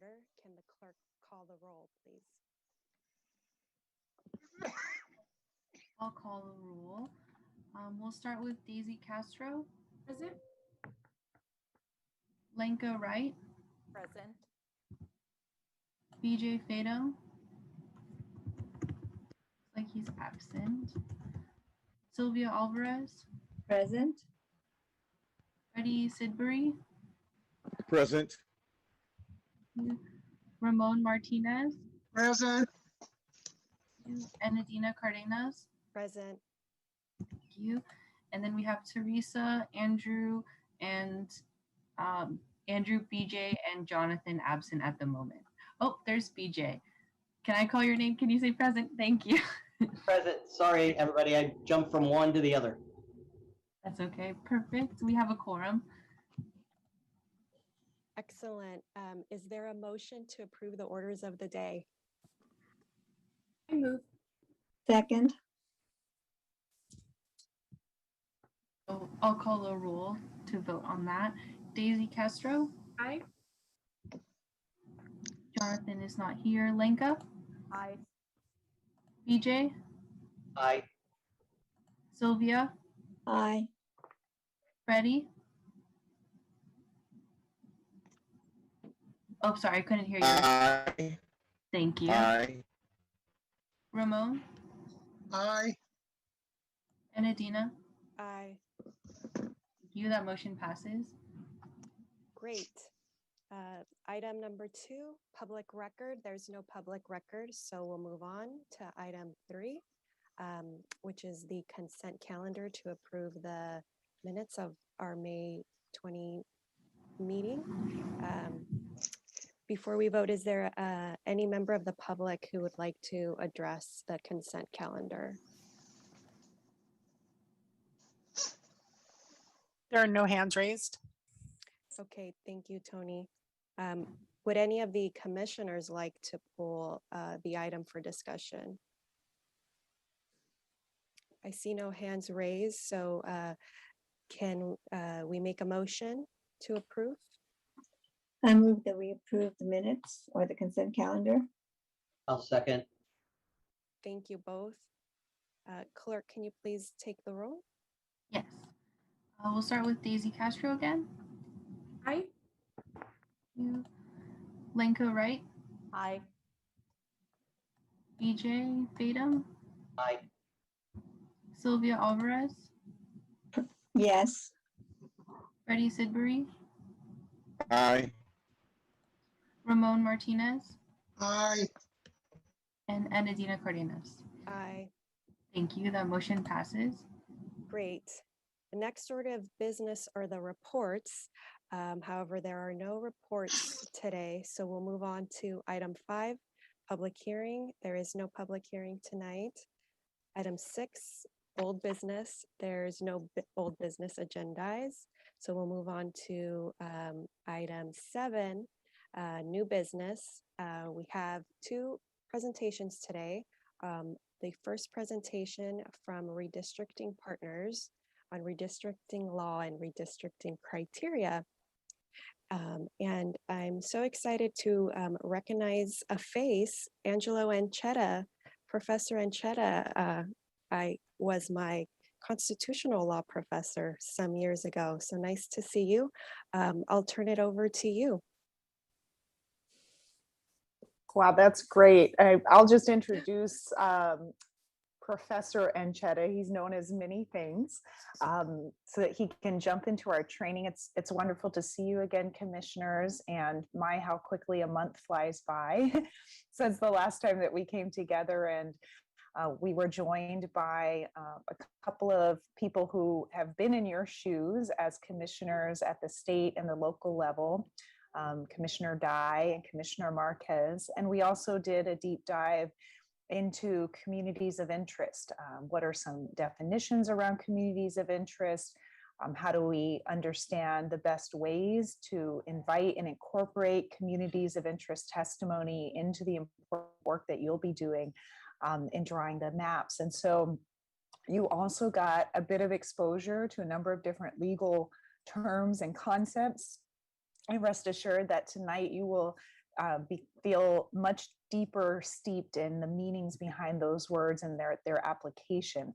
order. Can the clerk call the roll, please? I'll call the roll. We'll start with Daisy Castro. Present. Lenka Wright. Present. BJ Fado. Looks like he's absent. Sylvia Alvarez. Present. Freddie Sidbury. Present. Ramon Martinez. Present. And Adina Cardenas. Present. Thank you. And then we have Teresa, Andrew, and Andrew, BJ, and Jonathan absent at the moment. Oh, there's BJ. Can I call your name? Can you say present? Thank you. Present. Sorry, everybody. I jumped from one to the other. That's okay. Perfect. We have a quorum. Excellent. Is there a motion to approve the orders of the day? I move. Second. So I'll call the roll to vote on that. Daisy Castro. Aye. Jonathan is not here. Lenka. Aye. BJ. Aye. Sylvia. Aye. Freddie. Oh, sorry, I couldn't hear you. Aye. Thank you. Aye. Ramon Aye. and Adina. Aye. Thank you. That motion passes. Great. Item number 2, public record. There's no public record, so we'll move on to item 3, which is the consent calendar to approve the minutes of our May 20 meeting. Before we vote, is there any member of the public who would like to address the consent calendar? There are no hands raised. Okay, thank you, Tony. Would any of the commissioners like to pull the item for discussion? I see no hands raised, so can we make a motion to approve? I move that we approve the minutes or the consent calendar. I'll second. Thank you both. Clerk, can you please take the roll? Yes. We'll start with Daisy Castro again. Aye. You. Lenka Wright. Aye. BJ Fadum. Aye. Sylvia Alvarez. Yes. Freddie Sidbury. Aye. Ramon Martinez. Aye. And Adina Cardenas. Aye. Thank you. That motion passes. Great. The next order of business are the reports. However, there are no reports today, so we'll move on to item 5, public hearing. There is no public hearing tonight. Item 6, old business. There's no old business agendized. So we'll move on to item 7, new business. We have 2 presentations today. The first presentation from Redistricting Partners on redistricting law and redistricting criteria. And I'm so excited to recognize a face, Angelo Anchetta. Professor Anchetta, I was my constitutional law professor some years ago. So nice to see you. I'll turn it over to you. Wow, that's great. I'll just introduce Professor Anchetta. He's known as many things, so that he can jump into our training. It's wonderful to see you again, commissioners, and my, how quickly a month flies by since the last time that we came together. And we were joined by a couple of people who have been in your shoes as commissioners at the state and the local level, Commissioner Dye and Commissioner Marquez. And we also did a deep dive into communities of interest. What are some definitions around communities of interest? How do we understand the best ways to invite and incorporate communities of interest testimony into the important work that you'll be doing in drawing the maps? And so you also got a bit of exposure to a number of different legal terms and concepts. And rest assured that tonight you will feel much deeper steeped in the meanings behind those words and their application.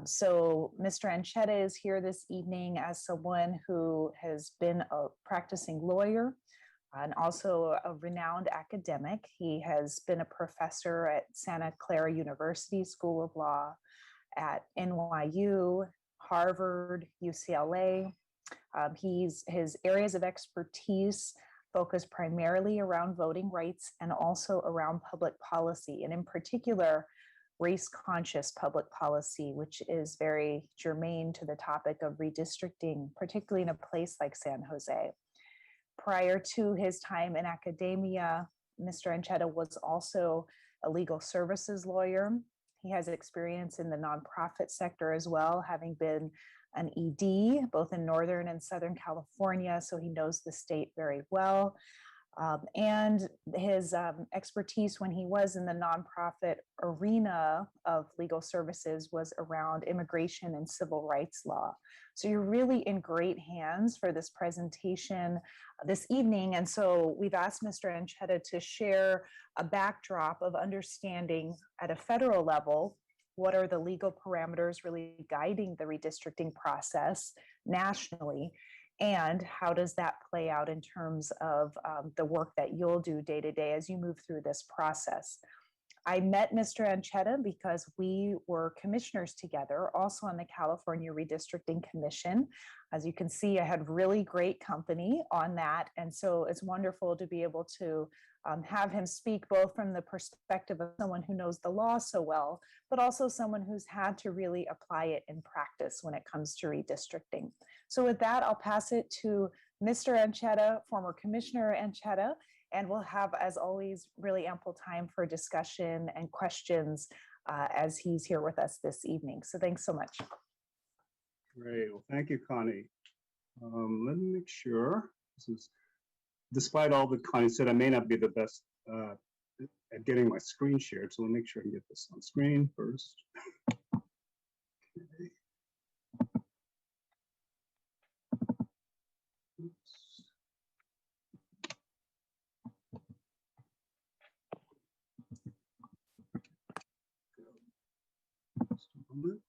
So Mr. Anchetta is here this evening as someone who has been a practicing lawyer and also a renowned academic. He has been a professor at Santa Clara University School of Law, at NYU, Harvard, UCLA. His areas of expertise focus primarily around voting rights and also around public policy, and in particular, race-conscious public policy, which is very germane to the topic of redistricting, particularly in a place like San Jose. Prior to his time in academia, Mr. Anchetta was also a legal services lawyer. He has experience in the nonprofit sector as well, having been an ED, both in Northern and Southern California, so he knows the state very well. And his expertise when he was in the nonprofit arena of legal services was around immigration and civil rights law. So you're really in great hands for this presentation this evening. And so we've asked Mr. Anchetta to share a backdrop of understanding at a federal level, what are the legal parameters really guiding the redistricting process nationally? And how does that play out in terms of the work that you'll do day to day as you move through this process? I met Mr. Anchetta because we were commissioners together, also on the California Redistricting Commission. As you can see, I had really great company on that. And so it's wonderful to be able to have him speak both from the perspective of someone who knows the law so well, but also someone who's had to really apply it in practice when it comes to redistricting. So with that, I'll pass it to Mr. Anchetta, former Commissioner Anchetta, and we'll have, as always, really ample time for discussion and questions as he's here with us this evening. So thanks so much. Great. Well, thank you, Connie. Let me make sure. This is, despite all that Connie said, I may not be the best at getting my screen shared. So let me make sure I can get this on screen first. Okay. Oops. Just a moment.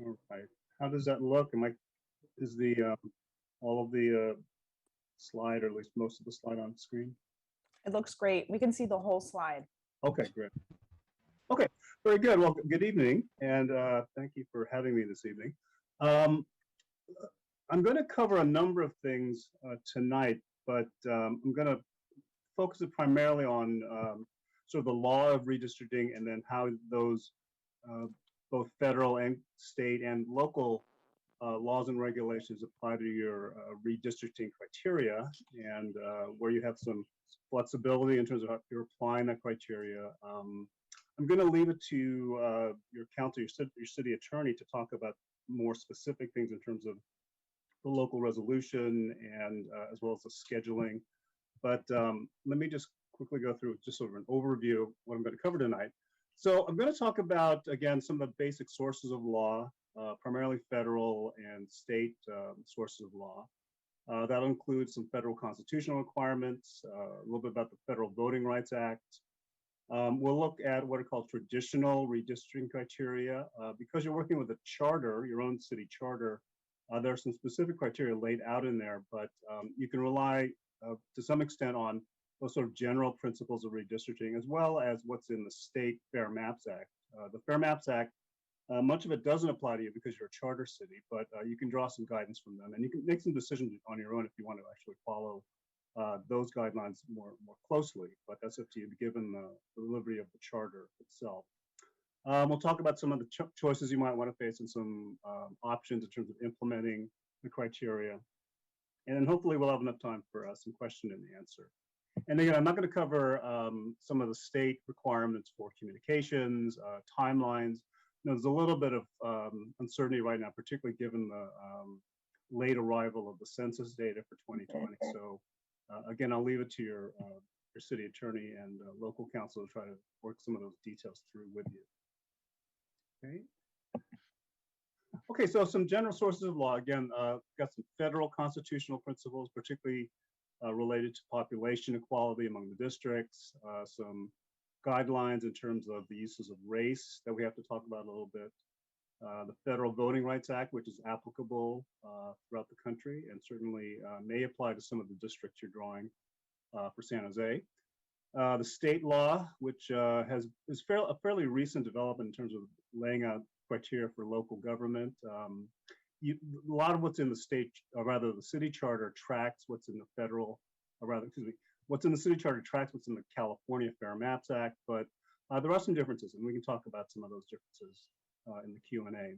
All right. How does that look? Is the all of the slide, or at least most of the slide on screen? It looks great. We can see the whole slide. Okay, great. Okay, very good. Well, good evening, and thank you for having me this evening. I'm going to cover a number of things tonight, but I'm going to focus it primarily on sort of the law of redistricting, and then how those both federal and state and local laws and regulations apply to your redistricting criteria, and where you have some flexibility in terms of how you're applying that criteria. I'm going to leave it to your counsel, your city attorney, to talk about more specific things in terms of the local resolution and as well as the scheduling. But let me just quickly go through just sort of an overview of what I'm going to cover tonight. So I'm going to talk about, again, some of the basic sources of law, primarily federal and state sources of law. That'll include some federal constitutional requirements, a little bit about the Federal Voting Rights Act. We'll look at what are called traditional redistricting criteria. Because you're working with a charter, your own city charter, there are some specific criteria laid out in there, but you can rely to some extent on those sort of general principles of redistricting, as well as what's in the State Fair Maps Act. The Fair Maps Act, much of it doesn't apply to you because you're a charter city, but you can draw some guidance from them, and you can make some decisions on your own if you want to actually follow those guidelines more closely, but that's up to you, given the delivery of the charter itself. We'll talk about some of the choices you might want to face and some options in terms of implementing the criteria. And then hopefully we'll have enough time for some question and answer. And again, I'm not going to cover some of the state requirements for communications, timelines. There's a little bit of uncertainty right now, particularly given the late arrival of the census data for 2020. So again, I'll leave it to your city attorney and local counsel to try to work some of those details through with you. Okay. Okay, so some general sources of law. Again, got some federal constitutional principles, particularly related to population equality among the districts, some guidelines in terms of the uses of race that we have to talk about a little bit. The Federal Voting Rights Act, which is applicable throughout the country and certainly may apply to some of the districts you're drawing for San Jose. The state law, which is a fairly recent development in terms of laying out criteria for local government. A lot of what's in the state, or rather the city charter tracks what's in the federal, or rather, excuse me, what's in the city charter tracks what's in the California Fair Maps Act, but there are some differences, and we can talk about some of those differences in the Q&A.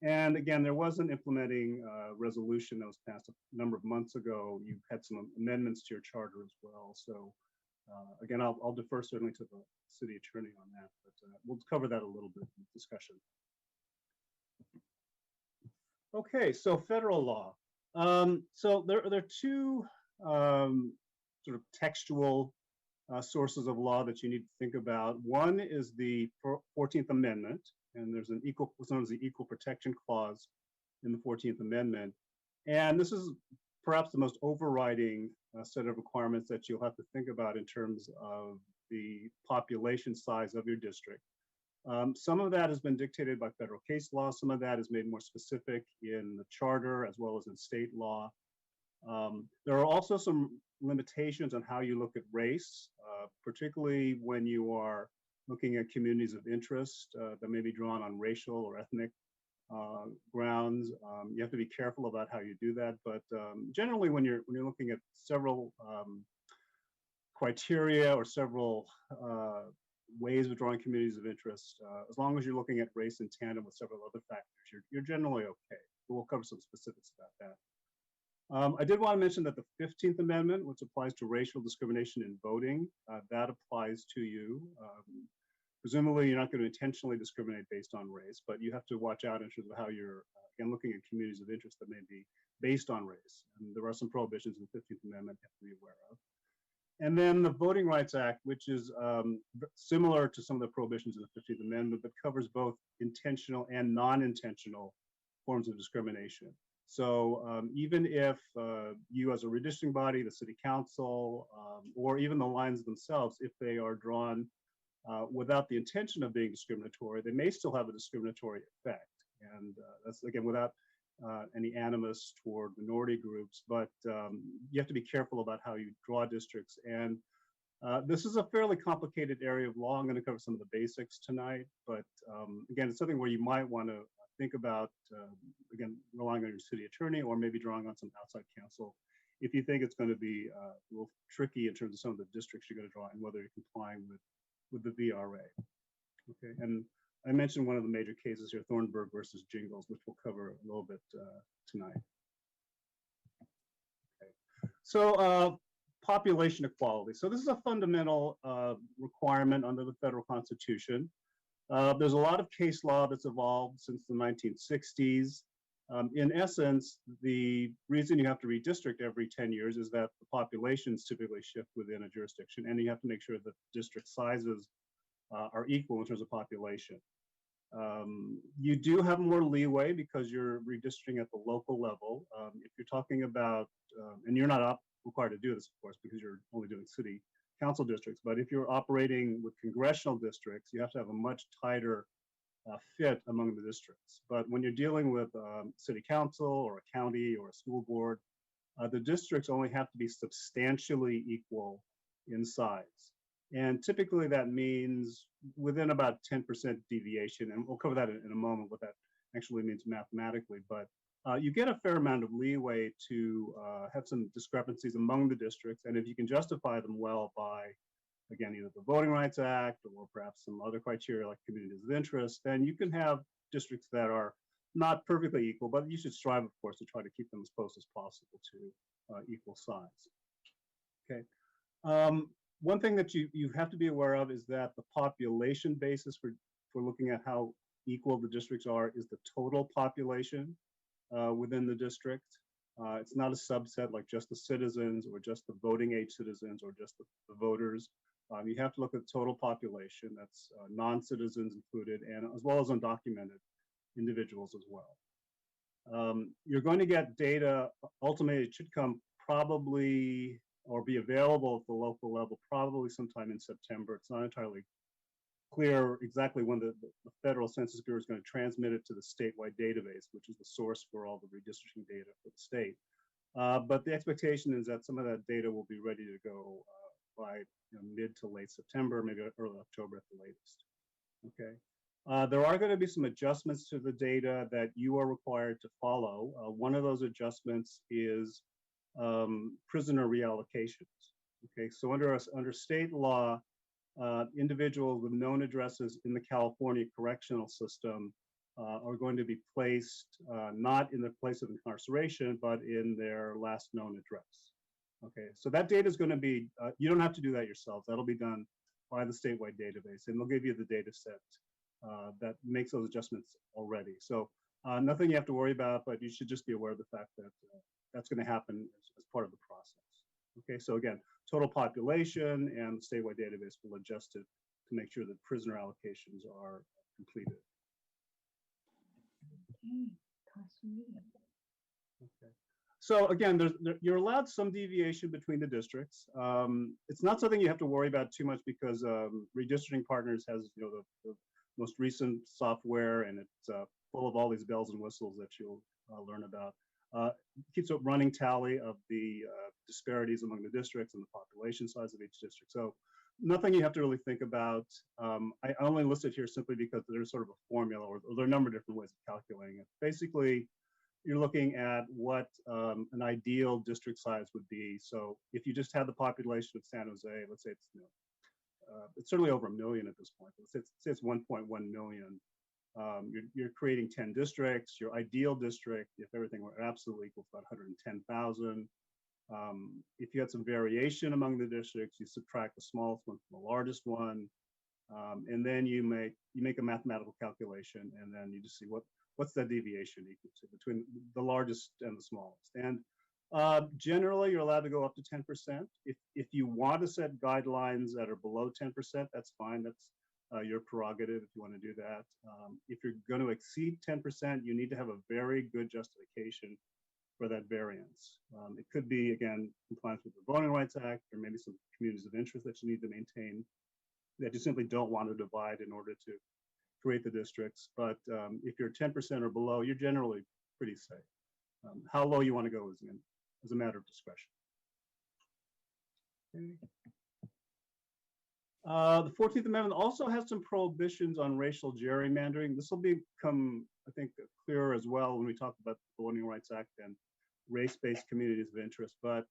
And again, there was an implementing resolution that was passed a number of months ago. You had some amendments to your charter as well. So again, I'll defer certainly to the city attorney on that, but we'll cover that a little bit in the discussion. Okay, so federal law. So there are two sort of textual sources of law that you need to think about. One is the 14th Amendment, and there's what's known as the Equal Protection Clause in the 14th Amendment. And this is perhaps the most overriding set of requirements that you'll have to think about in terms of the population size of your district. Some of that has been dictated by federal case law. Some of that is made more specific in the charter as well as in state law. There are also some limitations on how you look at race, particularly when you are looking at communities of interest that may be drawn on racial or ethnic grounds. You have to be careful about how you do that. But generally, when you're looking at several criteria or several ways of drawing communities of interest, as long as you're looking at race in tandem with several other factors, you're generally okay. But we'll cover some specifics about that. I did want to mention that the 15th Amendment, which applies to racial discrimination in voting, that applies to you. Presumably, you're not going to intentionally discriminate based on race, but you have to watch out in terms of how you're, again, looking at communities of interest that may be based on race. And there are some prohibitions in the 15th Amendment you have to be aware of. And then the Voting Rights Act, which is similar to some of the prohibitions in the 15th Amendment, but covers both intentional and non-intentional forms of discrimination. So even if you as a redistricting body, the city council, or even the lines themselves, if they are drawn without the intention of being discriminatory, they may still have a discriminatory effect. And that's, again, without any animus toward minority groups, but you have to be careful about how you draw districts. And this is a fairly complicated area of law. I'm going to cover some of the basics tonight, but again, it's something where you might want to think about, again, relying on your city attorney or maybe drawing on some outside counsel if you think it's going to be a little tricky in terms of some of the districts you're going to draw and whether you're complying with the VRA. Okay, and I mentioned one of the major cases here, Thornburg versus Jingles, which we'll cover a little bit tonight. Okay. So population equality. So this is a fundamental requirement under the federal constitution. There's a lot of case law that's evolved since the 1960s. In essence, the reason you have to redistrict every 10 years is that the populations typically shift within a jurisdiction, and you have to make sure that district sizes are equal in terms of population. You do have more leeway because you're redistricting at the local level. If you're talking about, and you're not required to do this, of course, because you're only doing city council districts, but if you're operating with congressional districts, you have to have a much tighter fit among the districts. But when you're dealing with city council or a county or a school board, the districts only have to be substantially equal in size. And typically that means within about 10% deviation, and we'll cover that in a moment, what that actually means mathematically, but you get a fair amount of leeway to have some discrepancies among the districts, and if you can justify them well by, again, either the Voting Rights Act or perhaps some other criteria like communities of interest, then you can have districts that are not perfectly equal, but you should strive, of course, to try to keep them as close as possible to equal size. Okay. One thing that you have to be aware of is that the population basis for looking at how equal the districts are is the total population within the district. It's not a subset like just the citizens or just the voting age citizens or just the voters. You have to look at the total population, that's non-citizens included, and as well as undocumented individuals as well. You're going to get data, ultimately it should come probably, or be available at the local level, probably sometime in September. It's not entirely clear exactly when the Federal Census Bureau is going to transmit it to the statewide database, which is the source for all the redistricting data for the state. But the expectation is that some of that data will be ready to go by mid to late September, maybe early October at the latest. Okay. There are going to be some adjustments to the data that you are required to follow. One of those adjustments is prisoner reallocations. Okay, so under state law, individuals with known addresses in the California correctional system are going to be placed not in the place of incarceration, but in their last known address. Okay, so that data is going to be, you don't have to do that yourselves. That'll be done by the statewide database, and they'll give you the data set that makes those adjustments already. So nothing you have to worry about, but you should just be aware of the fact that that's going to happen as part of the process. Okay, so again, total population and the statewide database will adjust it to make sure that prisoner allocations are completed. Okay. So again, you're allowed some deviation between the districts. It's not something you have to worry about too much because Redistricting Partners has the most recent software, and it's full of all these bells and whistles that you'll learn about. Keeps a running tally of the disparities among the districts and the population size of each district. So nothing you have to really think about. I only listed here simply because there's sort of a formula, or there are a number of different ways of calculating it. Basically, you're looking at what an ideal district size would be. So if you just had the population of San Jose, let's say it's certainly over 1 million at this point. Let's say it's 1.1 million. You're creating 10 districts. Your ideal district, if everything were absolutely equal, is about 110,000. If you had some variation among the districts, you subtract the smallest one from the largest one, and then you make a mathematical calculation, and then you just see what's that deviation equal to between the largest and the smallest. And generally, you're allowed to go up to 10%. If you want to set guidelines that are below 10%, that's fine. That's your prerogative if you want to do that. If you're going to exceed 10%, you need to have a very good justification for that variance. It could be, again, compliance with the Voting Rights Act, or maybe some communities of interest that you need to maintain, that you simply don't want to divide in order to create the districts. But if you're 10% or below, you're generally pretty safe. How low you want to go is a matter of discretion. Okay. The 14th Amendment also has some prohibitions on racial gerrymandering. This will become, I think, clearer as well when we talk about the Voting Rights Act and race-based communities of interest. But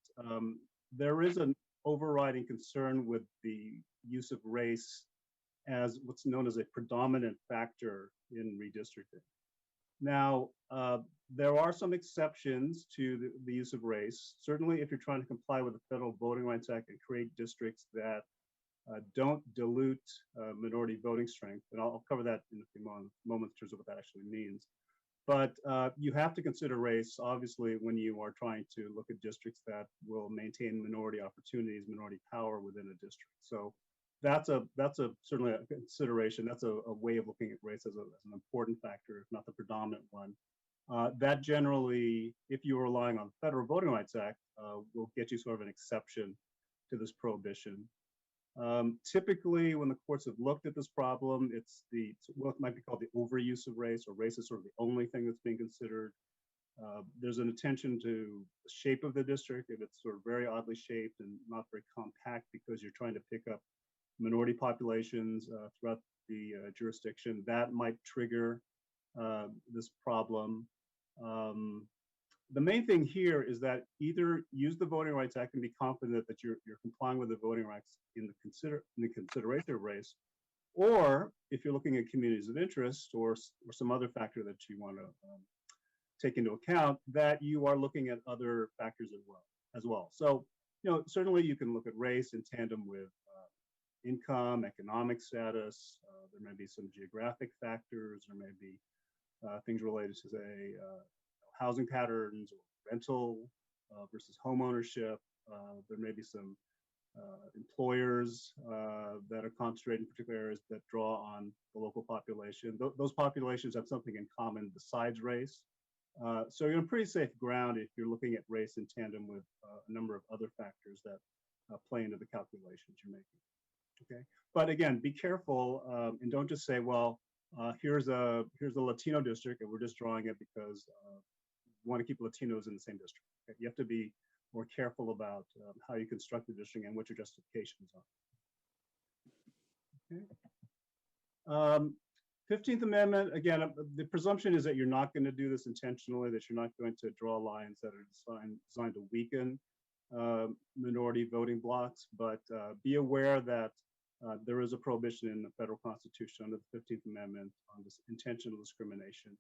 there is an overriding concern with the use of race as what's known as a predominant factor in redistricting. Now, there are some exceptions to the use of race. Certainly, if you're trying to comply with the Federal Voting Rights Act and create districts that don't dilute minority voting strength, and I'll cover that in a few moments in terms of what that actually means. But you have to consider race, obviously, when you are trying to look at districts that will maintain minority opportunities, minority power within a district. So that's certainly a consideration. That's a way of looking at race as an important factor, if not the predominant one. That generally, if you are relying on the Federal Voting Rights Act, will get you sort of an exception to this prohibition. Typically, when the courts have looked at this problem, it's what might be called the overuse of race, or race is sort of the only thing that's being considered. There's an attention to the shape of the district. If it's sort of very oddly shaped and not very compact because you're trying to pick up minority populations throughout the jurisdiction, that might trigger this problem. The main thing here is that either use the Voting Rights Act and be confident that you're complying with the voting rights in the consideration of race, or if you're looking at communities of interest or some other factor that you want to take into account, that you are looking at other factors as well. So, certainly you can look at race in tandem with income, economic status. There may be some geographic factors. There may be things related to, say, housing patterns or rental versus home ownership. There may be some employers that are concentrated in particular areas that draw on the local population. Those populations have something in common besides race. So you're on pretty safe ground if you're looking at race in tandem with a number of other factors that play into the calculations you're making. Okay, but again, be careful and don't just say, well, here's a Latino district and we're just drawing it because we want to keep Latinos in the same district. Okay? You have to be more careful about how you construct the district and what your justifications are. Okay. 15th Amendment, again, the presumption is that you're not going to do this intentionally, that you're not going to draw lines that are designed to weaken minority voting blocks, but be aware that there is a prohibition in the federal constitution under the 15th Amendment on this intentional discrimination.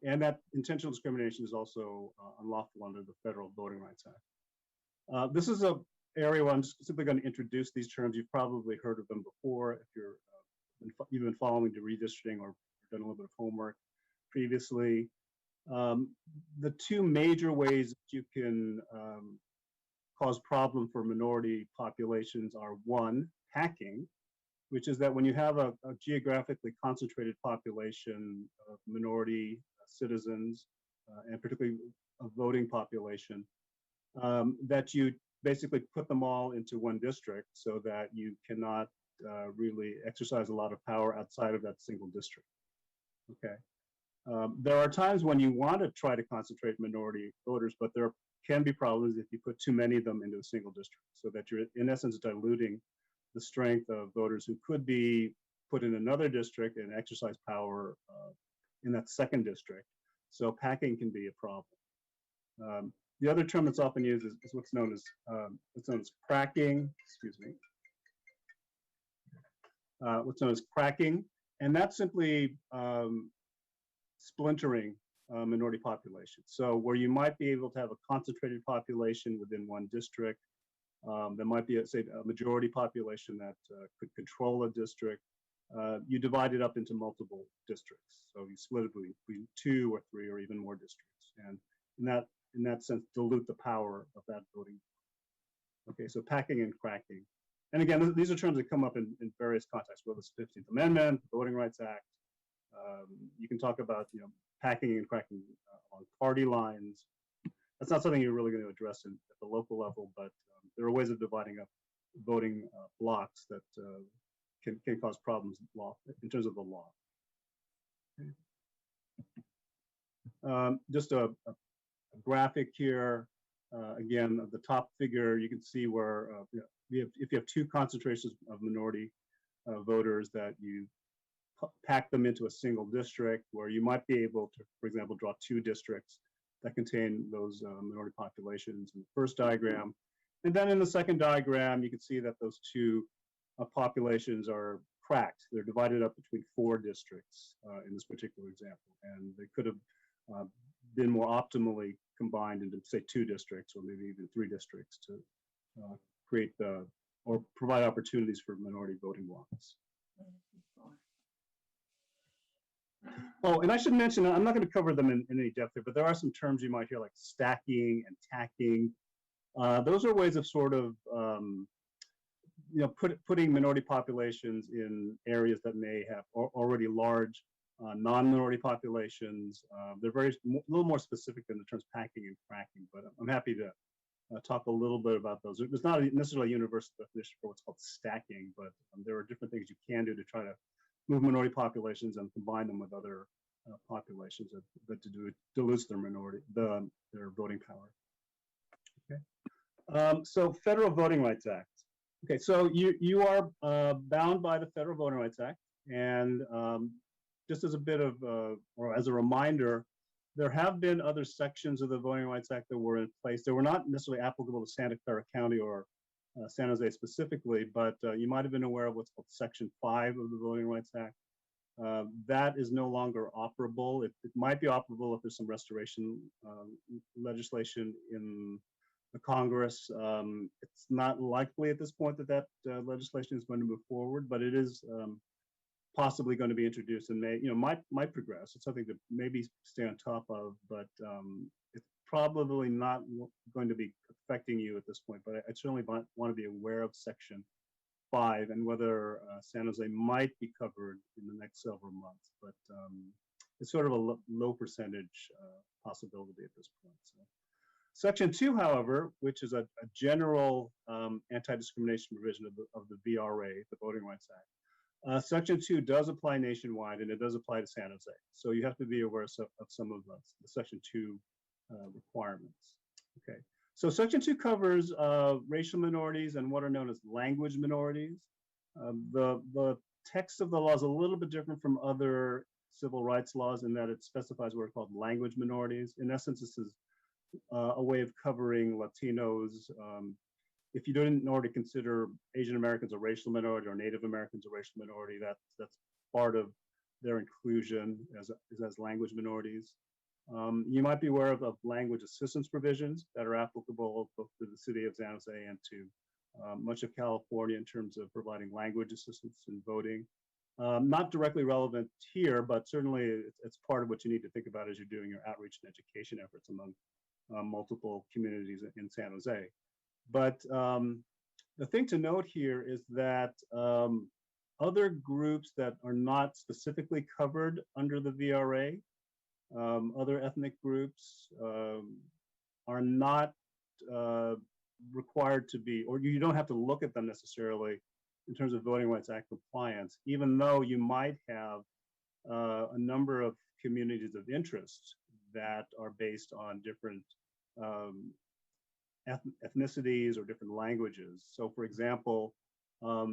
And that intentional discrimination is also unlawful under the Federal Voting Rights Act. This is an area where I'm just simply going to introduce these terms. You've probably heard of them before if you've been following the redistricting or done a little bit of homework previously. The two major ways that you can cause problem for minority populations are one, packing, which is that when you have a geographically concentrated population of minority citizens, and particularly a voting population, that you basically put them all into one district so that you cannot really exercise a lot of power outside of that single district. Okay. There are times when you want to try to concentrate minority voters, but there can be problems if you put too many of them into a single district, so that you're in essence diluting the strength of voters who could be put in another district and exercise power in that second district. So packing can be a problem. The other term that's often used is what's known as cracking. Excuse me. What's known as cracking, and that's simply splintering minority populations. So where you might be able to have a concentrated population within one district, there might be, say, a majority population that could control a district. You divide it up into multiple districts. So you split it between 2 or 3 or even more districts, and in that sense, dilute the power of that voting. Okay, so packing and cracking. And again, these are terms that come up in various contexts, whether it's the 15th Amendment, the Voting Rights Act. You can talk about, packing and cracking on party lines. That's not something you're really going to address at the local level, but there are ways of dividing up voting blocks that can cause problems in terms of the law. Okay. Just a graphic here. Again, the top figure, you can see where if you have 2 concentrations of minority voters, that you pack them into a single district, where you might be able to, for example, draw 2 districts that contain those minority populations in the first diagram. And then in the second diagram, you can see that those 2 populations are cracked. They're divided up between 4 districts in this particular example. And they could have been more optimally combined into, say, 2 districts or maybe even 3 districts to create or provide opportunities for minority voting blocks. Oh, and I should mention, I'm not going to cover them in any depth here, but there are some terms you might hear like stacking and tacking. Those are ways of sort of, putting minority populations in areas that may have already large non-minority populations. They're a little more specific than the terms packing and cracking, but I'm happy to talk a little bit about those. There's not necessarily a universal definition for what's called stacking, but there are different things you can do to try to move minority populations and combine them with other populations that dilutes their voting power. Okay. So Federal Voting Rights Act. Okay, so you are bound by the Federal Voting Rights Act, and just as a bit of, or as a reminder, there have been other sections of the Voting Rights Act that were in place. They were not necessarily applicable to Santa Clara County or San Jose specifically, but you might have been aware of what's called Section 5 of the Voting Rights Act. That is no longer operable. It might be operable if there's some restoration legislation in the Congress. It's not likely at this point that legislation is going to move forward, but it is possibly going to be introduced and might progress. It's something to maybe stay on top of, but it's probably not going to be affecting you at this point. But I certainly want to be aware of Section 5 and whether San Jose might be covered in the next several months. But it's sort of a low percentage possibility at this point. So. Section 2, however, which is a general anti-discrimination provision of the VRA, the Voting Rights Act. Section 2 does apply nationwide, and it does apply to San Jose. So you have to be aware of some of the Section 2 requirements. Okay. So Section 2 covers racial minorities and what are known as language minorities. The text of the law is a little bit different from other civil rights laws in that it specifies what are called language minorities. In essence, this is a way of covering Latinos. If you didn't already consider Asian Americans a racial minority or Native Americans a racial minority, that's part of their inclusion as language minorities. You might be aware of language assistance provisions that are applicable both to the city of San Jose and to much of California in terms of providing language assistance in voting. Not directly relevant here, but certainly it's part of what you need to think about as you're doing your outreach and education efforts among multiple communities in San Jose. But the thing to note here is that other groups that are not specifically covered under the VRA, other ethnic groups are not required to be, or you don't have to look at them necessarily in terms of Voting Rights Act compliance, even though you might have a number of communities of interest that are based on different ethnicities or different languages. So for example,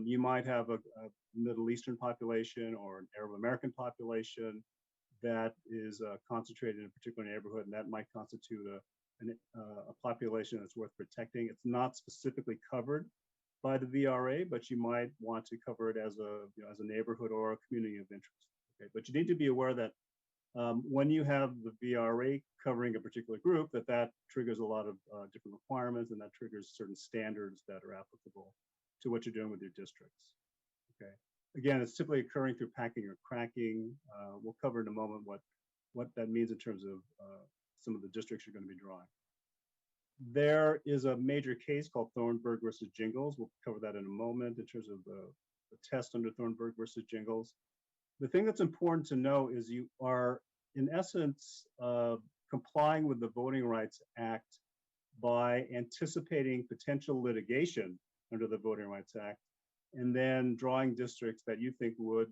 you might have a Middle Eastern population or an Arab American population that is concentrated in a particular neighborhood, and that might constitute a population that's worth protecting. It's not specifically covered by the VRA, but you might want to cover it as a neighborhood or a community of interest. Okay, but you need to be aware that when you have the VRA covering a particular group, that triggers a lot of different requirements, and that triggers certain standards that are applicable to what you're doing with your districts. Okay. Again, it's typically occurring through packing or cracking. We'll cover in a moment what that means in terms of some of the districts you're going to be drawing. There is a major case called Thornburg versus Jingles. We'll cover that in a moment in terms of the test under Thornburg versus Jingles. The thing that's important to know is you are, in essence, complying with the Voting Rights Act by anticipating potential litigation under the Voting Rights Act, and then drawing districts that you think would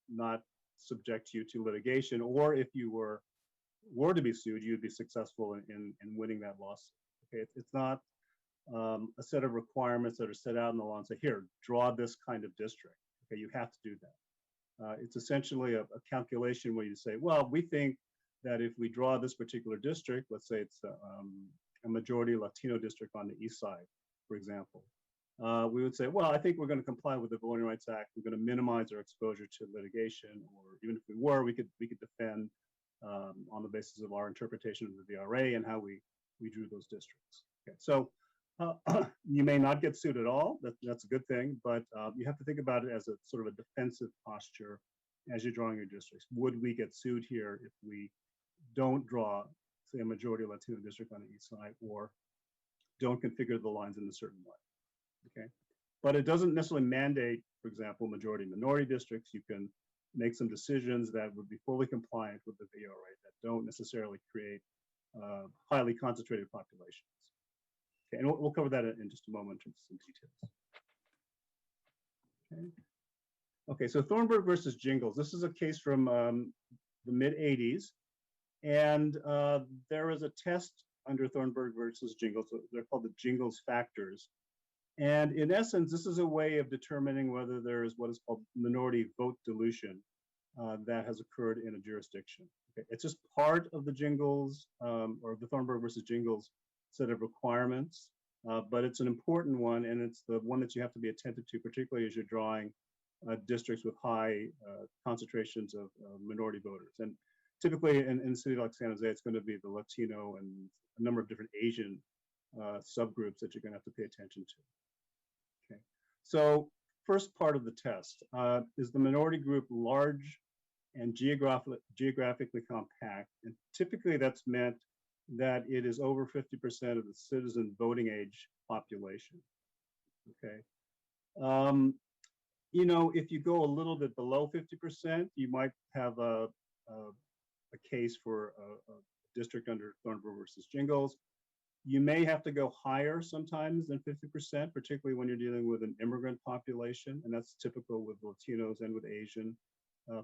not subject you to litigation, or if you were to be sued, you'd be successful in winning that lawsuit. Okay, it's not a set of requirements that are set out in the law and say, here, draw this kind of district. Okay, you have to do that. It's essentially a calculation where you say, well, we think that if we draw this particular district, let's say it's a majority Latino district on the east side, for example, we would say, well, I think we're going to comply with the Voting Rights Act. We're going to minimize our exposure to litigation, or even if we were, we could defend on the basis of our interpretation of the VRA and how we drew those districts. Okay, so you may not get sued at all. That's a good thing, but you have to think about it as a sort of a defensive posture as you're drawing your districts. Would we get sued here if we don't draw, say, a majority Latino district on the east side, or don't configure the lines in a certain way? Okay, but it doesn't necessarily mandate, for example, majority minority districts. You can make some decisions that would be fully compliant with the VRA that don't necessarily create highly concentrated populations. Okay, and we'll cover that in just a moment in some details. Okay, so Thornburg versus Jingles. This is a case from the mid-'80s, and there is a test under Thornburg versus Jingles. They're called the Jingles factors. And in essence, this is a way of determining whether there is what is called minority vote dilution that has occurred in a jurisdiction. Okay. It's just part of the Jingles or the Thornburg versus Jingles set of requirements, but it's an important one, and it's the one that you have to be attentive to, particularly as you're drawing districts with high concentrations of minority voters. And typically in a city like San Jose, it's going to be the Latino and a number of different Asian subgroups that you're going to have to pay attention to. Okay, so first part of the test. Is the minority group large and geographically compact? And typically that's meant that it is over 50% of the citizen voting age population. Okay. You know, if you go a little bit below 50%, you might have a case for a district under Thornburg versus Jingles. You may have to go higher sometimes than 50%, particularly when you're dealing with an immigrant population, and that's typical with Latinos and with Asian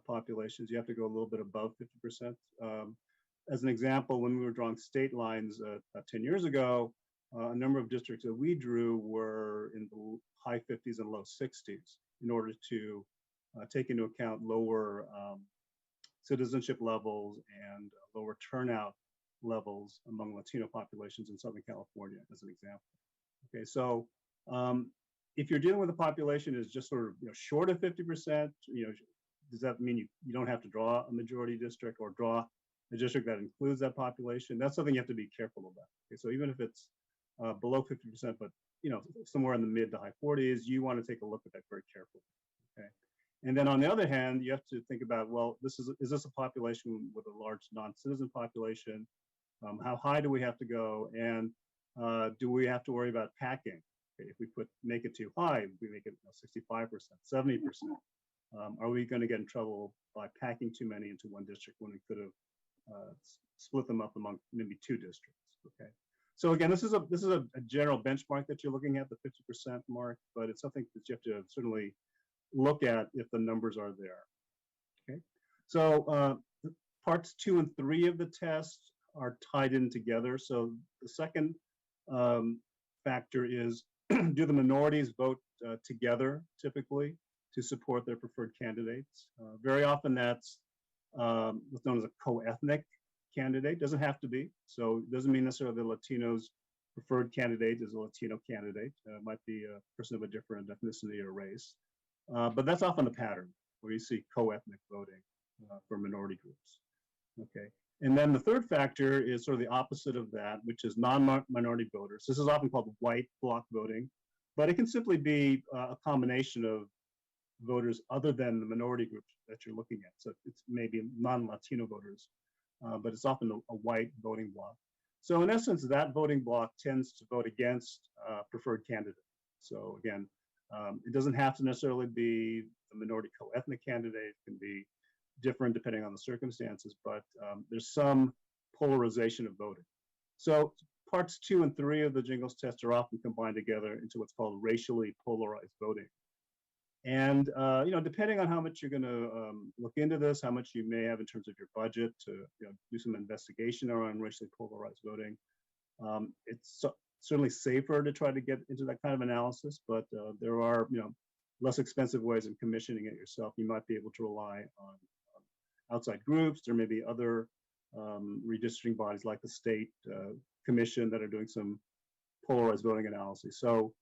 populations. You have to go a little bit above 50%. As an example, when we were drawing state lines 10 years ago, a number of districts that we drew were in the high 50s and low 60s in order to take into account lower citizenship levels and lower turnout levels among Latino populations in Southern California, as an example. Okay, so if you're dealing with a population is just sort of short of 50%, does that mean you don't have to draw a majority district or draw a district that includes that population? That's something you have to be careful about. Okay, so even if it's below 50%, but somewhere in the mid to high 40s, you want to take a look at that very carefully. Okay, and then on the other hand, you have to think about, well, is this a population with a large non-citizen population? How high do we have to go, and do we have to worry about packing? Okay, if we make it too high, if we make it 65%, 70%, are we going to get in trouble by packing too many into one district when we could have split them up among maybe two districts? Okay, so again, this is a general benchmark that you're looking at, the 50% mark, but it's something that you have to certainly look at if the numbers are there. Okay, so parts 2 and 3 of the test are tied in together. So the second factor is, do the minorities vote together typically to support their preferred candidates? Very often that's what's known as a co-ethnic candidate. Doesn't have to be. So it doesn't mean necessarily the Latino's preferred candidate is a Latino candidate. It might be a person of a different ethnicity or race. But that's often the pattern where you see co-ethnic voting for minority groups. Okay. And then the third factor is sort of the opposite of that, which is non-minority voters. This is often called white bloc voting, but it can simply be a combination of voters other than the minority groups that you're looking at. So it's maybe non-Latino voters, but it's often a white voting bloc. So in essence, that voting bloc tends to vote against preferred candidates. So again, it doesn't have to necessarily be the minority co-ethnic candidate. It can be different depending on the circumstances, but there's some polarization of voting. So parts 2 and 3 of the Jingles test are often combined together into what's called racially polarized voting. And depending on how much you're going to look into this, how much you may have in terms of your budget to do some investigation around racially polarized voting, it's certainly safer to try to get into that kind of analysis, but there are less expensive ways of commissioning it yourself. You might be able to rely on outside groups. There may be other redistricting bodies like the state commission that are doing some polarized voting analysis. So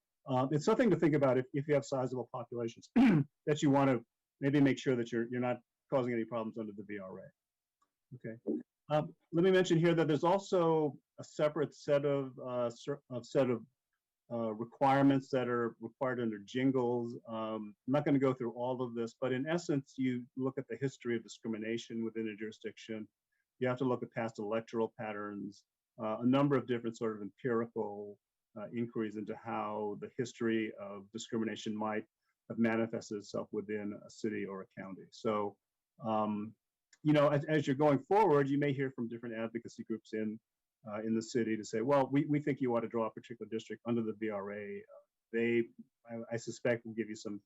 it's something to think about if you have sizable populations that you want to maybe make sure that you're not causing any problems under the VRA. Okay. Let me mention here that there's also a separate set of requirements that are required under Jingles. I'm not going to go through all of this, but in essence, you look at the history of discrimination within a jurisdiction. You have to look at past electoral patterns, a number of different sort of empirical inquiries into how the history of discrimination might have manifested itself within a city or a county. So, as you're going forward, you may hear from different advocacy groups in the city to say, well, we think you ought to draw a particular district under the VRA. I suspect, will give you some,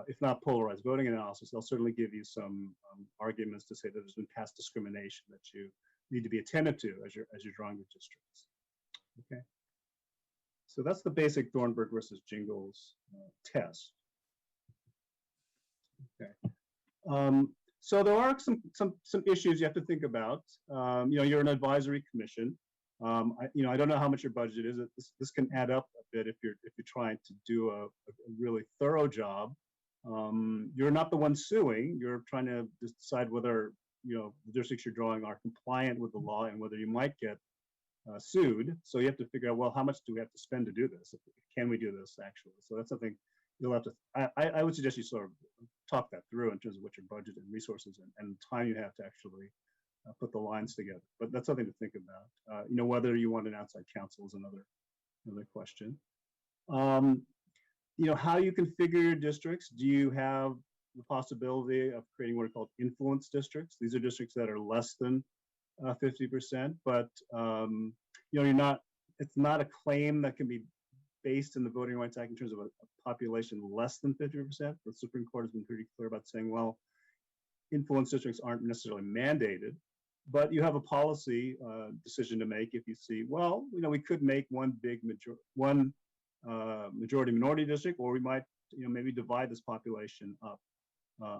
if not polarized voting analysis, they'll certainly give you some arguments to say that there's been past discrimination that you need to be attentive to as you're drawing the districts. Okay. So that's the basic Thornburg versus Jingles test. Okay. So there are some issues you have to think about. You're an advisory commission. I don't know how much your budget is. This can add up a bit if you're trying to do a really thorough job. You're not the one suing. You're trying to decide whether the districts you're drawing are compliant with the law and whether you might get sued. So you have to figure out, well, how much do we have to spend to do this? Can we do this actually? So that's something you'll have to, I would suggest you sort of talk that through in terms of what your budget and resources and time you have to actually put the lines together. But that's something to think about. Whether you want an outside counsel is another question. How you configure your districts. Do you have the possibility of creating what are called influence districts? These are districts that are less than 50%, but it's not a claim that can be based in the Voting Rights Act in terms of a population less than 50%. The Supreme Court has been pretty clear about saying, well, influence districts aren't necessarily mandated, but you have a policy decision to make if you see, well, we could make one majority minority district, or we might, maybe divide this population up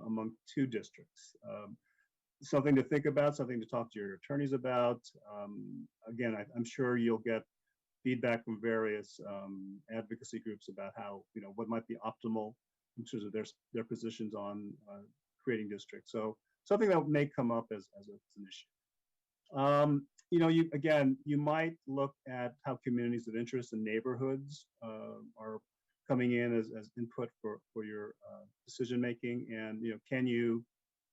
among two districts. Something to think about, something to talk to your attorneys about. Again, I'm sure you'll get feedback from various advocacy groups about how, what might be optimal in terms of their positions on creating districts. So something that may come up as an issue. You might look at how communities of interest and neighborhoods are coming in as input for your decision making, and can you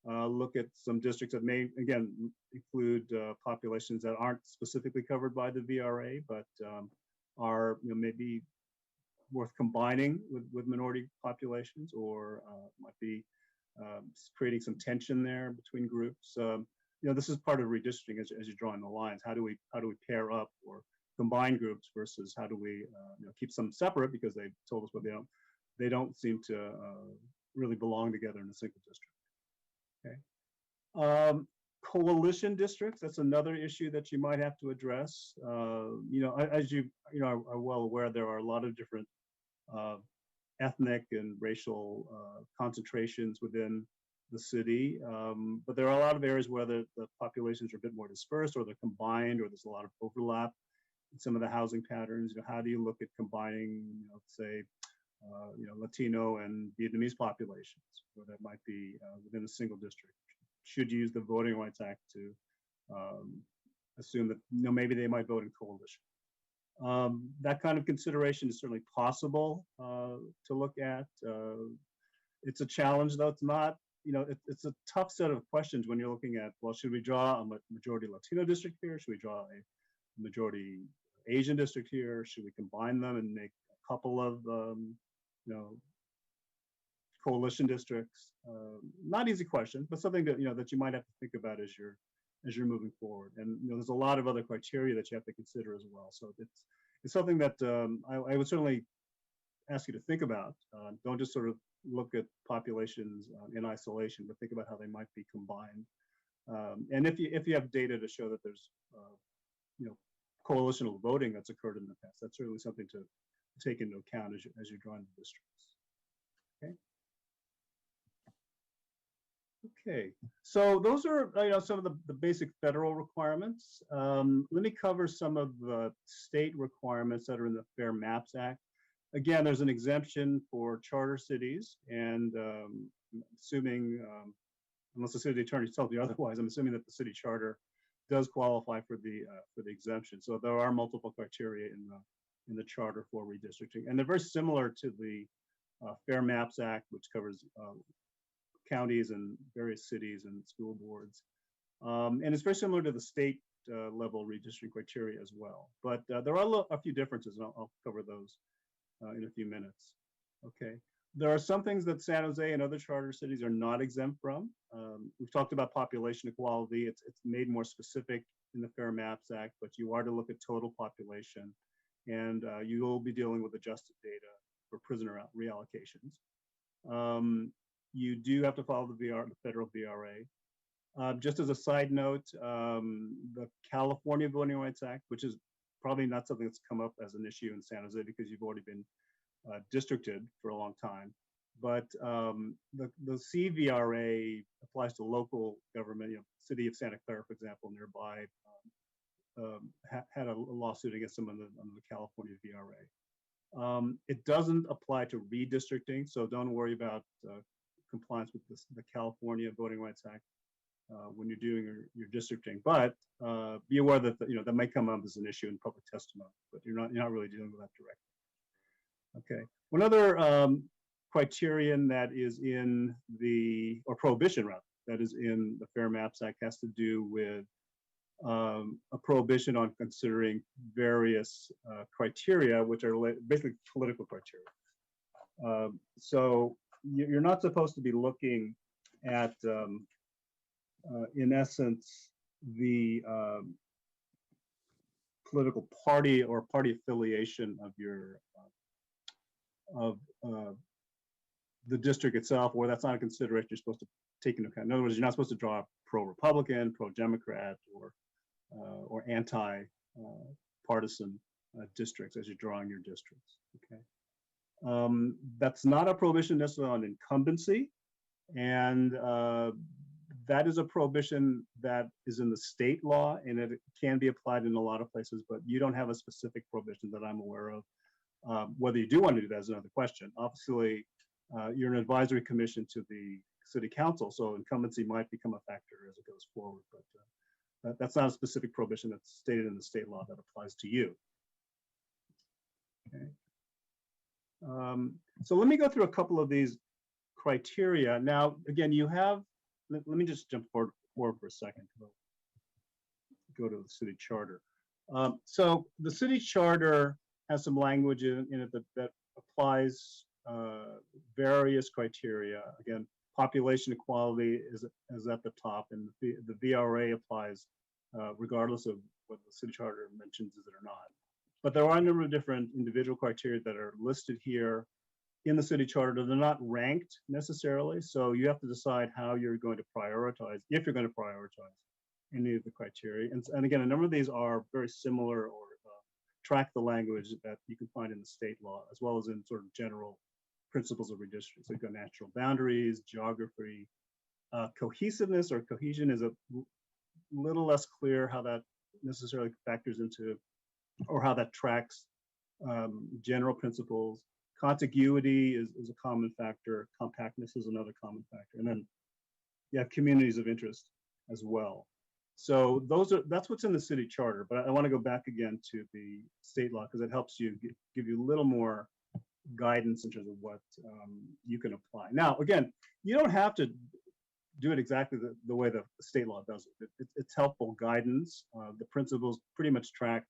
look at some districts that may again include populations that aren't specifically covered by the VRA, but are maybe worth combining with minority populations, or might be creating some tension there between groups. This is part of redistricting as you're drawing the lines. How do we pair up or combine groups versus how do we keep some separate because they told us what they don't seem to really belong together in a single district. Okay. Coalition districts, that's another issue that you might have to address. As you are well aware, there are a lot of different ethnic and racial concentrations within the city, but there are a lot of areas where the populations are a bit more dispersed, or they're combined, or there's a lot of overlap in some of the housing patterns. How do you look at combining, say, Latino and Vietnamese populations, where that might be within a single district? Should you use the Voting Rights Act to assume that maybe they might vote in coalition? That kind of consideration is certainly possible to look at. It's a challenge, though. It's not, it's a tough set of questions when you're looking at, well, should we draw a majority Latino district here? Should we draw a majority Asian district here? Should we combine them and make a couple of, coalition districts? Not easy question, but something that that you might have to think about as you're moving forward. And there's a lot of other criteria that you have to consider as well. So it's something that I would certainly ask you to think about. Don't just sort of look at populations in isolation, but think about how they might be combined. And if you have data to show that there's coalitional voting that's occurred in the past, that's certainly something to take into account as you're drawing the districts. Okay. Okay, so those are some of the basic federal requirements. Let me cover some of the state requirements that are in the Fair Maps Act. Again, there's an exemption for charter cities, and assuming, unless the city attorney tells me otherwise, I'm assuming that the city charter does qualify for the exemption. So there are multiple criteria in the charter for redistricting, and they're very similar to the Fair Maps Act, which covers counties and various cities and school boards. And it's very similar to the state level redistricting criteria as well. But there are a few differences, and I'll cover those in a few minutes. Okay. There are some things that San Jose and other charter cities are not exempt from. We've talked about population equality. It's made more specific in the Fair Maps Act, but you are to look at total population, and you will be dealing with adjusted data for prisoner reallocations. You do have to follow the federal VRA. Just as a side note, the California Voting Rights Act, which is probably not something that's come up as an issue in San Jose because you've already been districted for a long time, but the CVRA applies to local government. City of Santa Clara, for example, nearby, had a lawsuit against them under the California VRA. It doesn't apply to redistricting, so don't worry about compliance with the California Voting Rights Act when you're doing your districting. But be aware that that might come up as an issue in public testimony, but you're not really dealing with that directly. Okay. One other criterion that is in the, or prohibition rather, that is in the Fair Maps Act has to do with a prohibition on considering various criteria, which are basically political criteria. So you're not supposed to be looking at, in essence, the political party or party affiliation of your the district itself, or that's not a consideration you're supposed to take into account. In other words, you're not supposed to draw pro-Republican, pro-Democrat, or anti-partisan districts as you're drawing your districts. Okay, that's not a prohibition necessarily on incumbency, and that is a prohibition that is in the state law, and it can be applied in a lot of places, but you don't have a specific prohibition that I'm aware of. Whether you do want to do that is another question. Obviously, you're an advisory commission to the city council, so incumbency might become a factor as it goes forward, but that's not a specific prohibition that's stated in the state law that applies to you. Okay. So let me go through a couple of these criteria. Now, again, you have, let me just jump forward for a second. Go to the city charter. So the city charter has some language in it that applies various criteria. Again, population equality is at the top, and the VRA applies regardless of what the city charter mentions it or not. But there are a number of different individual criteria that are listed here in the city charter. They're not ranked necessarily, so you have to decide how you're going to prioritize, if you're going to prioritize any of the criteria. And again, a number of these are very similar or track the language that you can find in the state law, as well as in sort of general principles of redistricting. So you've got natural boundaries, geography, cohesiveness or cohesion is a little less clear how that necessarily factors into, or how that tracks general principles. Contiguity is a common factor. Compactness is another common factor. And then you have communities of interest as well. So that's what's in the city charter, but I want to go back again to the state law because it helps you give you a little more guidance in terms of what you can apply. Now, again, you don't have to do it exactly the way the state law does it. It's helpful guidance. The principles pretty much track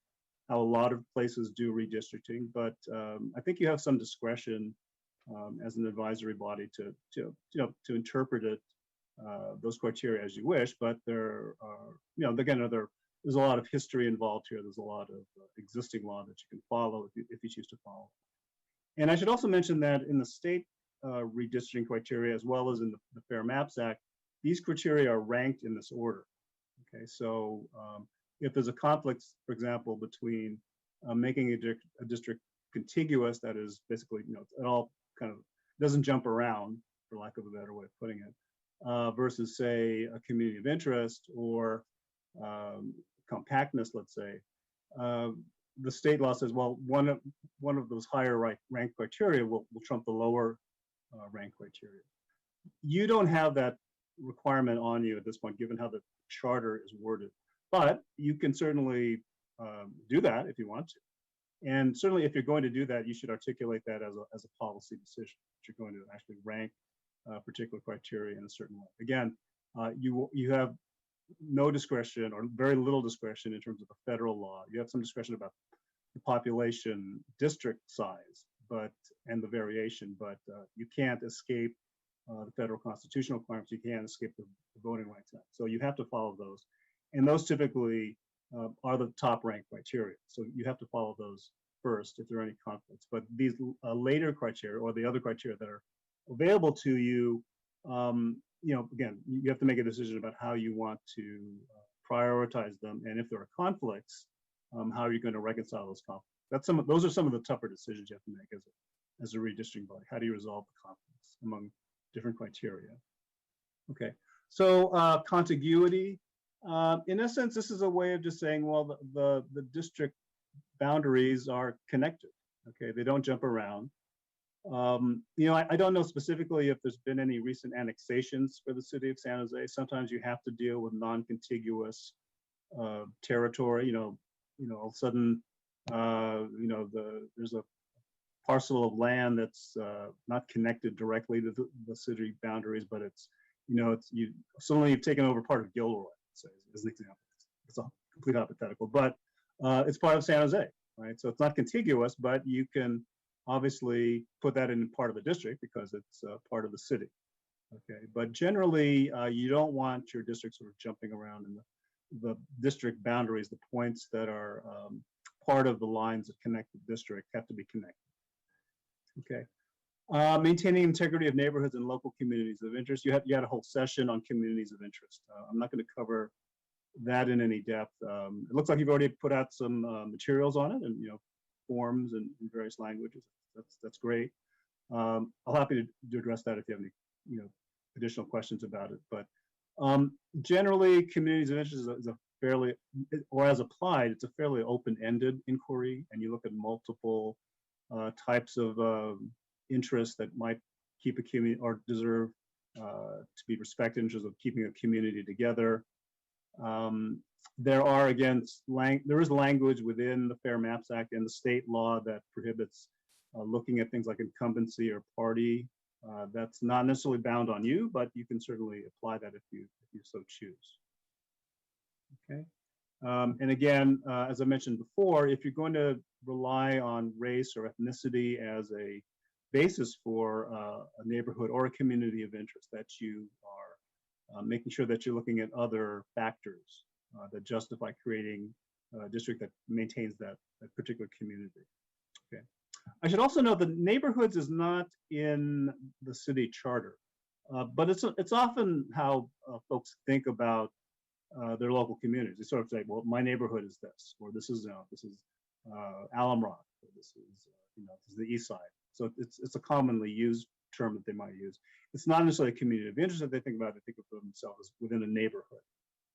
how a lot of places do redistricting, but I think you have some discretion as an advisory body to interpret it, those criteria as you wish. But there are, again, there's a lot of history involved here. There's a lot of existing law that you can follow if you choose to follow. And I should also mention that in the state redistricting criteria, as well as in the Fair Maps Act, these criteria are ranked in this order. Okay, so if there's a conflict, for example, between making a district contiguous, that is basically, it all kind of doesn't jump around, for lack of a better way of putting it, versus say a community of interest or compactness, let's say, the state law says, well, one of those higher rank criteria will trump the lower rank criteria. You don't have that requirement on you at this point, given how the charter is worded, but you can certainly do that if you want to. And certainly if you're going to do that, you should articulate that as a policy decision, that you're going to actually rank particular criteria in a certain way. Again, you have no discretion or very little discretion in terms of the federal law. You have some discretion about the population district size, and the variation, but you can't escape the federal constitutional requirements. You can't escape the Voting Rights Act. So you have to follow those. And those typically are the top ranked criteria. So you have to follow those first if there are any conflicts. But these later criteria or the other criteria that are available to you, again, you have to make a decision about how you want to prioritize them. And if there are conflicts, how are you going to reconcile those conflicts? Those are some of the tougher decisions you have to make as a redistricting body. How do you resolve the conflicts among different criteria? Okay, so contiguity. In essence, this is a way of just saying, well, the district boundaries are connected. Okay, they don't jump around. I don't know specifically if there's been any recent annexations for the city of San Jose. Sometimes you have to deal with non-contiguous territory. All of a sudden, there's a parcel of land that's not connected directly to the city boundaries, but it's, suddenly you've taken over part of Gilroy, say, as an example. It's a complete hypothetical, but it's part of San Jose, right? So it's not contiguous, but you can obviously put that in part of a district because it's part of the city. Okay, but generally, you don't want your district sort of jumping around in the district boundaries. The points that are part of the lines that connect the district have to be connected. Okay. Maintaining integrity of neighborhoods and local communities of interest. You had a whole session on communities of interest. I'm not going to cover that in any depth. It looks like you've already put out some materials on it, and forms in various languages. That's great. I'm happy to address that if you have any additional questions about it. But generally, communities of interest is a fairly, or as applied, it's a fairly open-ended inquiry, and you look at multiple types of interests that might keep a community or deserve to be respected in terms of keeping a community together. There are, again, there is language within the Fair Maps Act and the state law that prohibits looking at things like incumbency or party. That's not necessarily bound on you, but you can certainly apply that if you so choose. Okay. And again, as I mentioned before, if you're going to rely on race or ethnicity as a basis for a neighborhood or a community of interest, that you are making sure that you're looking at other factors that justify creating a district that maintains that particular community. Okay. I should also note that neighborhoods is not in the city charter, but it's often how folks think about their local communities. They sort of say, well, my neighborhood is this, or this is Alum Rock, or this is the East Side. So it's a commonly used term that they might use. It's not necessarily a community of interest that they think about. They think of themselves as within a neighborhood.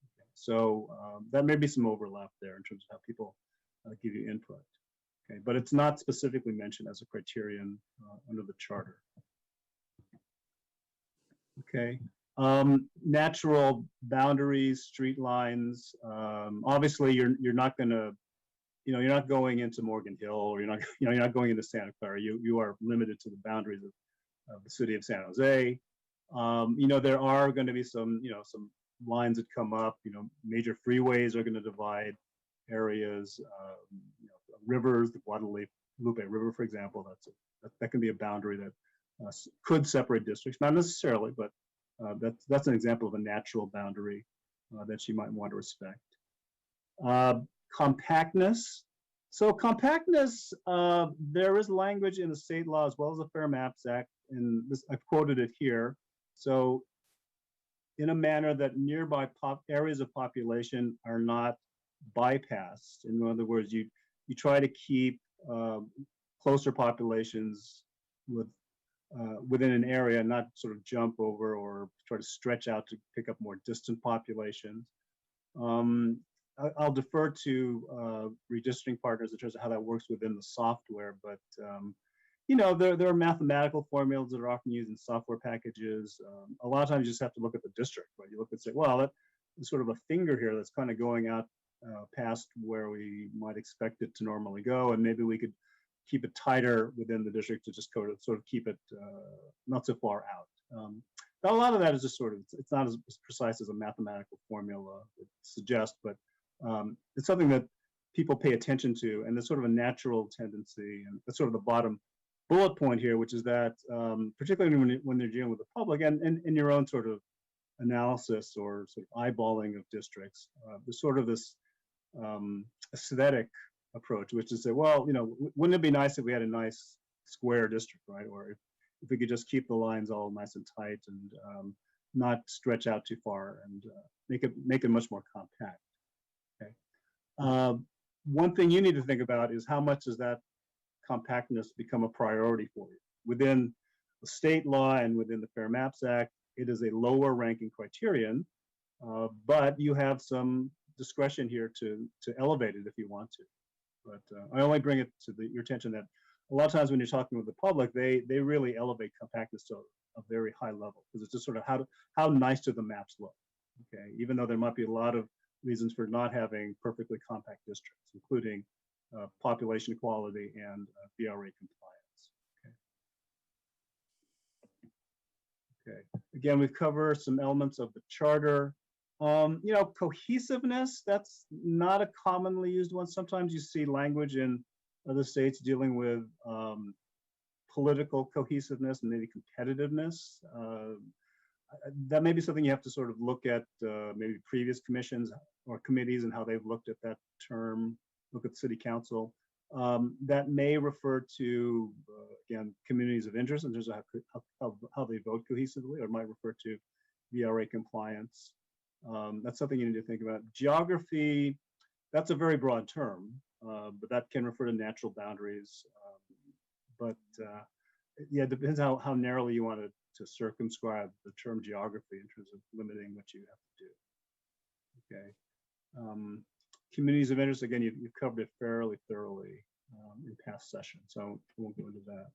Okay. So that may be some overlap there in terms of how people give you input. Okay, but it's not specifically mentioned as a criterion under the charter. Okay, natural boundaries, street lines. Obviously, you're not going to, you're not going into Morgan Hill, or you're not going into Santa Clara. You are limited to the boundaries of the city of San Jose. There are going to be some lines that come up. Major freeways are going to divide areas. Rivers, the Guadalupe River, for example, that can be a boundary that could separate districts, not necessarily, but that's an example of a natural boundary that you might want to respect. Compactness. So compactness, there is language in the state law as well as the Fair Maps Act, and I've quoted it here. So in a manner that nearby areas of population are not bypassed. In other words, you try to keep closer populations within an area, not sort of jump over or try to stretch out to pick up more distant populations. I'll defer to redistricting partners in terms of how that works within the software, but there are mathematical formulas that are often used in software packages. A lot of times you just have to look at the district, right? You look and say, well, that's sort of a finger here that's kind of going out past where we might expect it to normally go, and maybe we could keep it tighter within the district to just sort of keep it not so far out. But a lot of that is just it's not as precise as a mathematical formula would suggest, but it's something that people pay attention to, and there's sort of a natural tendency, and that's sort of the bottom bullet point here, which is that particularly when they're dealing with the public and in your own sort of analysis or sort of eyeballing of districts, there's sort of this aesthetic approach, which is say, well, wouldn't it be nice if we had a nice square district, right? Or if we could just keep the lines all nice and tight and not stretch out too far and make it much more compact. Okay. One thing you need to think about is how much does that compactness become a priority for you? Within the state law and within the Fair Maps Act, it is a lower ranking criterion, but you have some discretion here to elevate it if you want to. But I only bring it to your attention that a lot of times when you're talking with the public, they really elevate compactness to a very high level, because it's just sort of how nice do the maps look, okay? Even though there might be a lot of reasons for not having perfectly compact districts, including population equality and BRA compliance. Okay. Again, we've covered some elements of the charter. Cohesiveness, that's not a commonly used one. Sometimes you see language in other states dealing with political cohesiveness and maybe competitiveness. That may be something you have to sort of look at maybe previous commissions or committees and how they've looked at that term, look at city council. That may refer to, again, communities of interest in terms of how they vote cohesively, or it might refer to VRA compliance. That's something you need to think about. Geography, that's a very broad term, but that can refer to natural boundaries. Yeah, it depends how narrowly you want to circumscribe the term geography in terms of limiting what you have to do. Okay. Communities of interest, again, you've covered it fairly thoroughly in past sessions, so I won't go into that.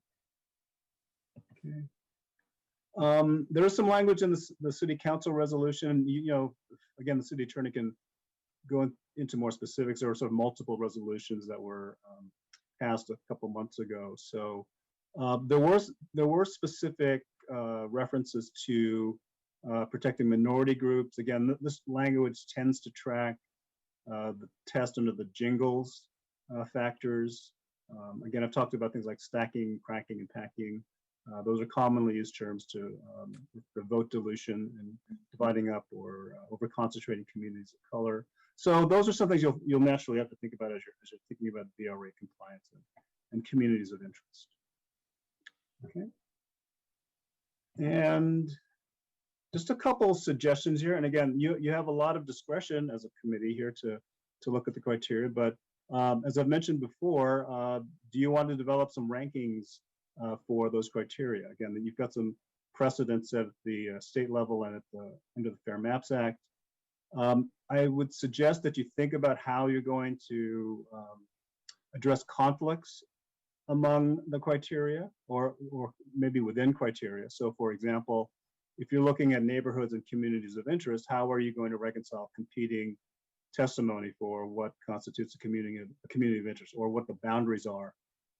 Okay. There is some language in the city council resolution. Again, the city attorney can go into more specifics. There were sort of multiple resolutions that were passed a couple months ago. So there were specific references to protecting minority groups. Again, this language tends to track the test under the jingles factors. Again, I've talked about things like stacking, cracking, and packing. Those are commonly used terms to for vote dilution and dividing up or over concentrating communities of color. So those are some things you'll naturally have to think about as you're thinking about VRA compliance and communities of interest. Okay. And just a couple suggestions here. And again, you have a lot of discretion as a committee here to look at the criteria. But as I've mentioned before, do you want to develop some rankings for those criteria? Again, you've got some precedents at the state level and under the Fair Maps Act. I would suggest that you think about how you're going to address conflicts among the criteria or maybe within criteria. So for example, if you're looking at neighborhoods and communities of interest, how are you going to reconcile competing testimony for what constitutes a community of interest, or what the boundaries are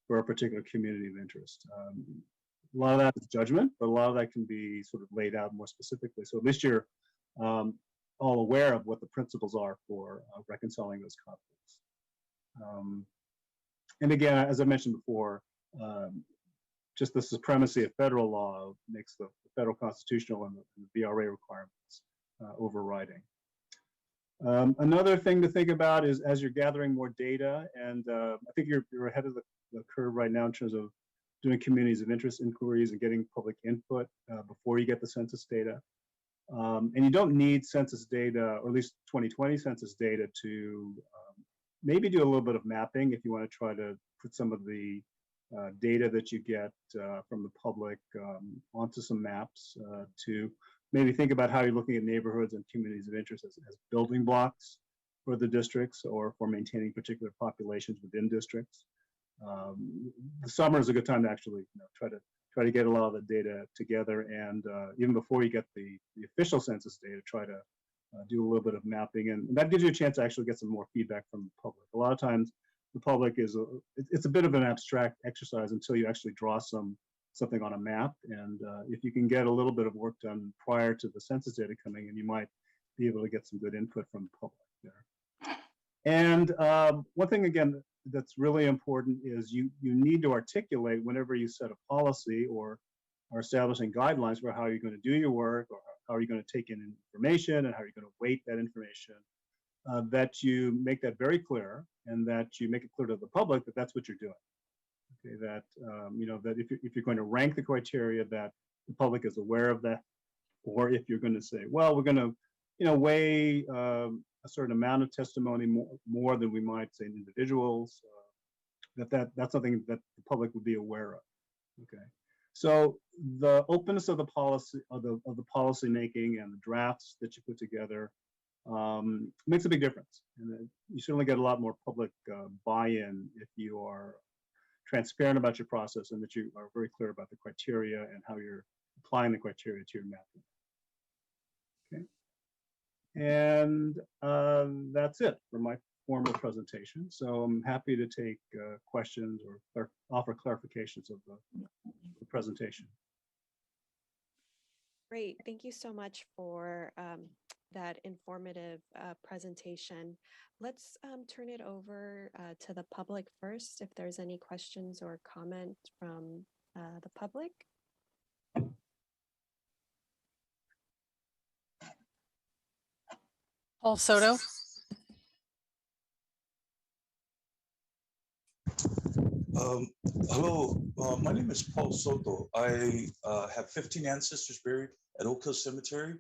for a particular community of interest? A lot of that is judgment, but a lot of that can be sort of laid out more specifically. So at least you're all aware of what the principles are for reconciling those conflicts. And again, as I mentioned before, just the supremacy of federal law makes the federal constitutional and the VRA requirements overriding. Another thing to think about is as you're gathering more data, and I think you're ahead of the curve right now in terms of doing communities of interest inquiries and getting public input before you get the census data. And you don't need census data, or at least 2020 census data, to maybe do a little bit of mapping if you want to try to put some of the data that you get from the public onto some maps to maybe think about how you're looking at neighborhoods and communities of interest as building blocks for the districts or for maintaining particular populations within districts. The summer is a good time to actually try to get a lot of the data together, and even before you get the official census data, try to do a little bit of mapping, and that gives you a chance to actually get some more feedback from the public. A lot of times the public it's a bit of an abstract exercise until you actually draw something on a map, and if you can get a little bit of work done prior to the census data coming in, you might be able to get some good input from the public there. And one thing, again, that's really important is you need to articulate whenever you set a policy or are establishing guidelines for how you're going to do your work, or how are you going to take in information and how you're going to weight that information, that you make that very clear, and that you make it clear to the public that that's what you're doing. Okay, that that if you're going to rank the criteria, that the public is aware of that, or if you're going to say, well, we're going to weigh a certain amount of testimony more than we might say in individuals, that's something that the public would be aware of. Okay, so the openness of the policy of the policy making and the drafts that you put together makes a big difference, and you certainly get a lot more public buy-in if you are transparent about your process and that you are very clear about the criteria and how you're applying the criteria to your mapping. Okay. And that's it for my formal presentation. So I'm happy to take questions or offer clarifications of the presentation. Great. Thank you so much for that informative presentation. Let's turn it over to the public first, if there's any questions or comments from the public. Paul Soto. Hello, my name is Paul Soto. I have 15 ancestors buried at Oak Hill Cemetery.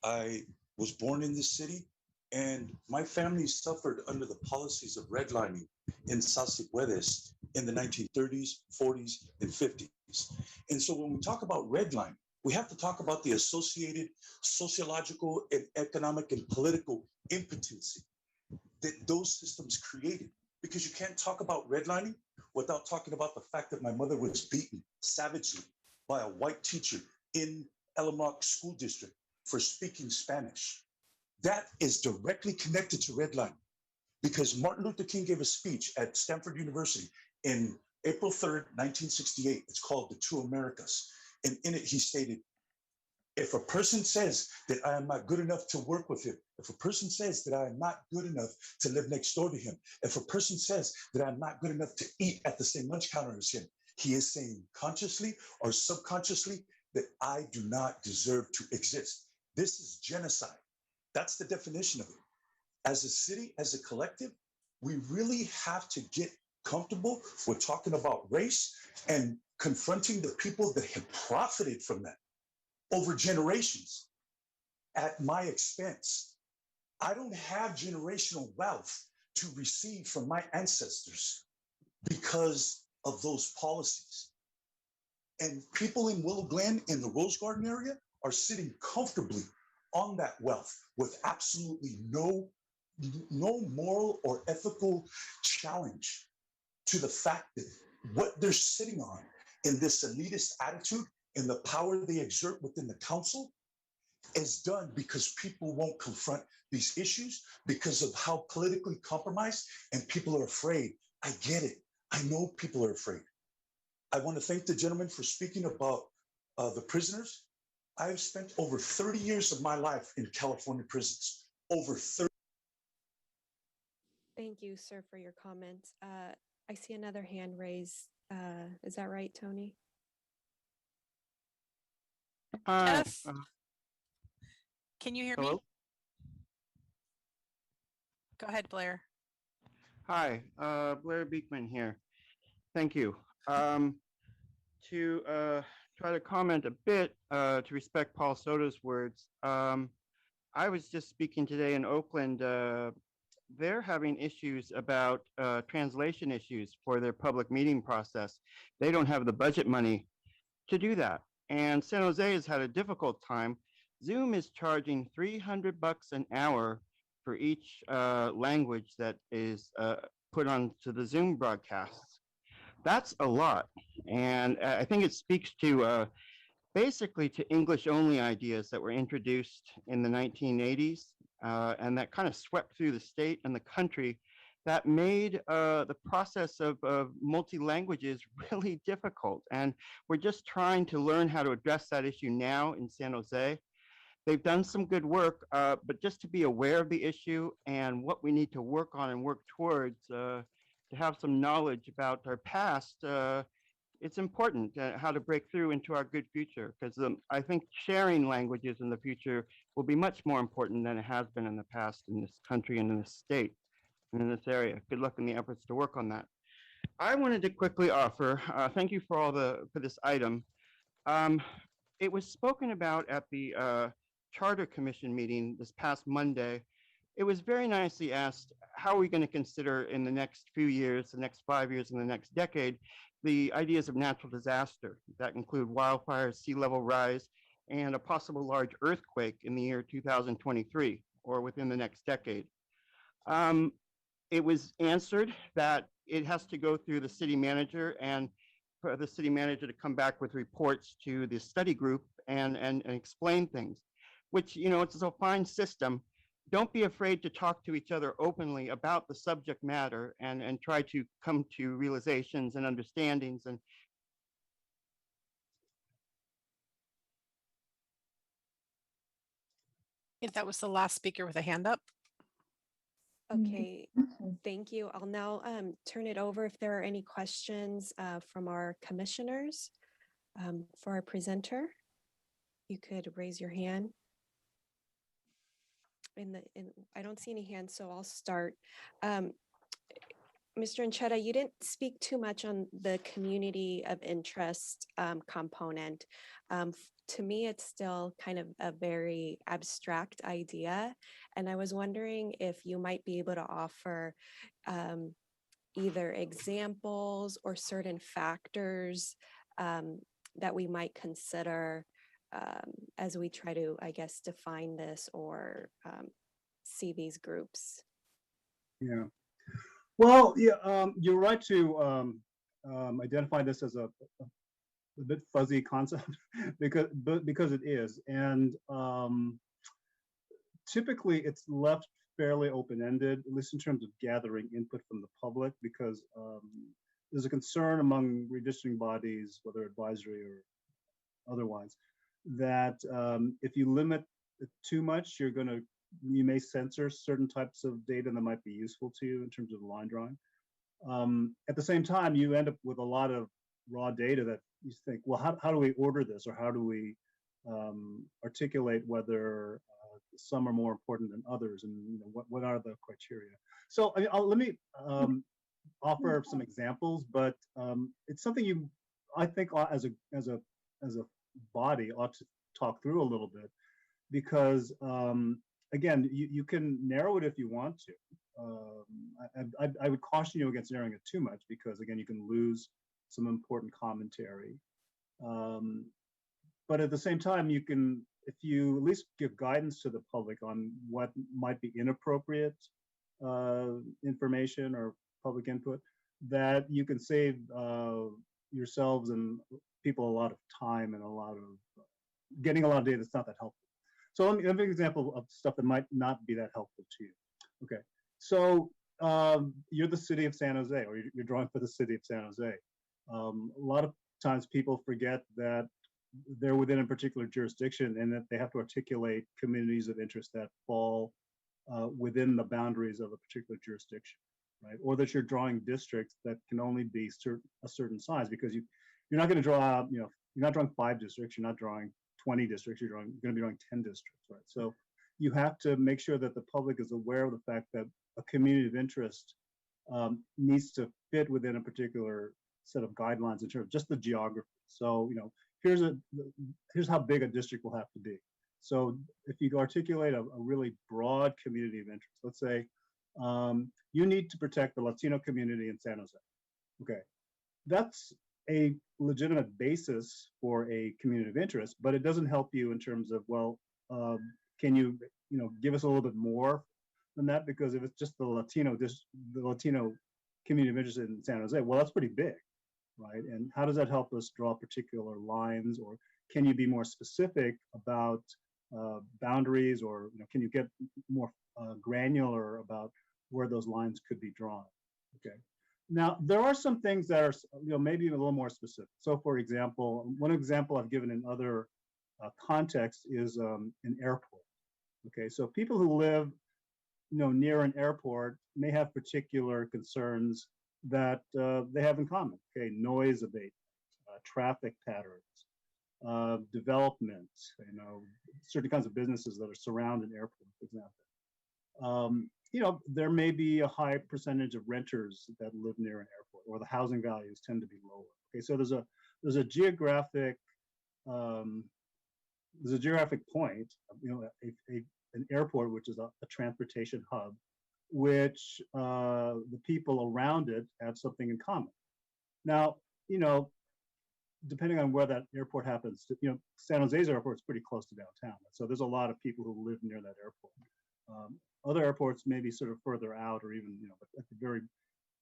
I was born in this city, and my family suffered under the policies of redlining in Sasipuedes in the 1930s, 40s, and 50s. And so when we talk about redlining, we have to talk about the associated sociological and economic and political impotency that those systems created. Because you can't talk about redlining without talking about the fact that my mother was beaten savagely by a white teacher in Elm Rock School District for speaking Spanish. That is directly connected to redlining, because Martin Luther King gave a speech at Stanford University in April 3rd, 1968. It's called The Two Americas. And in it, he stated, if a person says that I am not good enough to work with him, if a person says that I am not good enough to live next door to him, if a person says that I'm not good enough to eat at the same lunch counter as him, he is saying consciously or subconsciously that I do not deserve to exist. This is genocide. That's the definition of it. As a city, as a collective, we really have to get comfortable with talking about race and confronting the people that have profited from that over generations at my expense. I don't have generational wealth to receive from my ancestors because of those policies. And people in Willow Glen in the Rose Garden area are sitting comfortably on that wealth with absolutely no moral or ethical challenge to the fact that what they're sitting on in this elitist attitude and the power they exert within the council is done because people won't confront these issues because of how politically compromised and people are afraid. I get it. I know people are afraid. I want to thank the gentleman for speaking about the prisoners. I've spent over 30 years of my life in California prisons, over 30. Thank you, sir, for your comments. I see another hand raised. Is that right, Tony? Hi. Can you hear me? Hello? Go ahead, Blair. Hi, Blair Beekman here. Thank you. To try to comment a bit to respect Paul Soto's words, I was just speaking today in Oakland. They're having issues about translation issues for their public meeting process. They don't have the budget money to do that. And San Jose has had a difficult time. Zoom is charging $300 an hour for each language that is put onto the Zoom broadcasts. That's a lot. And I think it speaks to basically to English only ideas that were introduced in the 1980s and that kind of swept through the state and the country, that made the process of multi-languages really difficult. And we're just trying to learn how to address that issue now in San Jose. They've done some good work, but just to be aware of the issue and what we need to work on and work towards, to have some knowledge about our past, it's important how to break through into our good future, because I think sharing languages in the future will be much more important than it has been in the past in this country and in this state and in this area. Good luck in the efforts to work on that. I wanted to quickly offer, thank you for for this item. It was spoken about at the Charter Commission meeting this past Monday. It was very nicely asked, how are we going to consider in the next few years, the next 5 years, and the next decade, the ideas of natural disaster that include wildfires, sea level rise, and a possible large earthquake in the year 2023 or within the next decade. It was answered that it has to go through the city manager and for the city manager to come back with reports to the study group and explain things, which, you know, it's a fine system. Don't be afraid to talk to each other openly about the subject matter and try to come to realizations and understandings. And think that was the last speaker with a hand up. Okay, thank you. I'll now turn it over if there are any questions from our commissioners for our presenter. You could raise your hand. I don't see any hands, so I'll start. Mr. Anchetta, you didn't speak too much on the community of interest component. To me, it's still kind of a very abstract idea. And I was wondering if you might be able to offer either examples or certain factors that we might consider as we try to, I guess, define this or see these groups. Yeah. Well, yeah, you're right to identify this as a bit fuzzy concept because it is, and typically it's left fairly open-ended, at least in terms of gathering input from the public, because there's a concern among redistricting bodies, whether advisory or otherwise, that if you limit it too much, you may censor certain types of data that might be useful to you in terms of line drawing. At the same time, you end up with a lot of raw data that you think, well, how do we order this, or how do we articulate whether some are more important than others, and what are the criteria? So let me offer some examples, but it's something I think as a body ought to talk through a little bit, because again, you can narrow it if you want to. I would caution you against narrowing it too much, because again, you can lose some important commentary. But at the same time, you can, if you at least give guidance to the public on what might be inappropriate information or public input, that you can save yourselves and people a lot of time and a lot of getting a lot of data that's not that helpful. So let me give an example of stuff that might not be that helpful to you. Okay, so you're the city of San Jose, or you're drawing for the city of San Jose. A lot of times people forget that they're within a particular jurisdiction and that they have to articulate communities of interest that fall within the boundaries of a particular jurisdiction, right? Or that you're drawing districts that can only be a certain size, because you're not going to draw, you're not drawing 5 districts, you're not drawing 20 districts, you're going to be drawing 10 districts, right? So you have to make sure that the public is aware of the fact that a community of interest needs to fit within a particular set of guidelines in terms of just the geography. So, here's how big a district will have to be. So if you articulate a really broad community of interest, let's say you need to protect the Latino community in San Jose. Okay, that's a legitimate basis for a community of interest, but it doesn't help you in terms of, well, can you give us a little bit more than that? Because if it's just the Latino community of interest in San Jose, well, that's pretty big, right? And how does that help us draw particular lines, or can you be more specific about boundaries, or can you get more granular about where those lines could be drawn? Okay. Now, there are some things that are, maybe a little more specific. So, for example, one example I've given in other contexts is an airport. Okay, so people who live, near an airport may have particular concerns that they have in common. Okay, noise abatement, traffic patterns, development. Certain kinds of businesses that are surrounding an airport, for example. There may be a high percentage of renters that live near an airport, or the housing values tend to be lower. Okay, so there's a geographic point, an airport, which is a transportation hub, which the people around it have something in common. Now, depending on where that airport happens to, San Jose's airport is pretty close to downtown, so there's a lot of people who live near that airport. Other airports may be sort of further out, or even at the very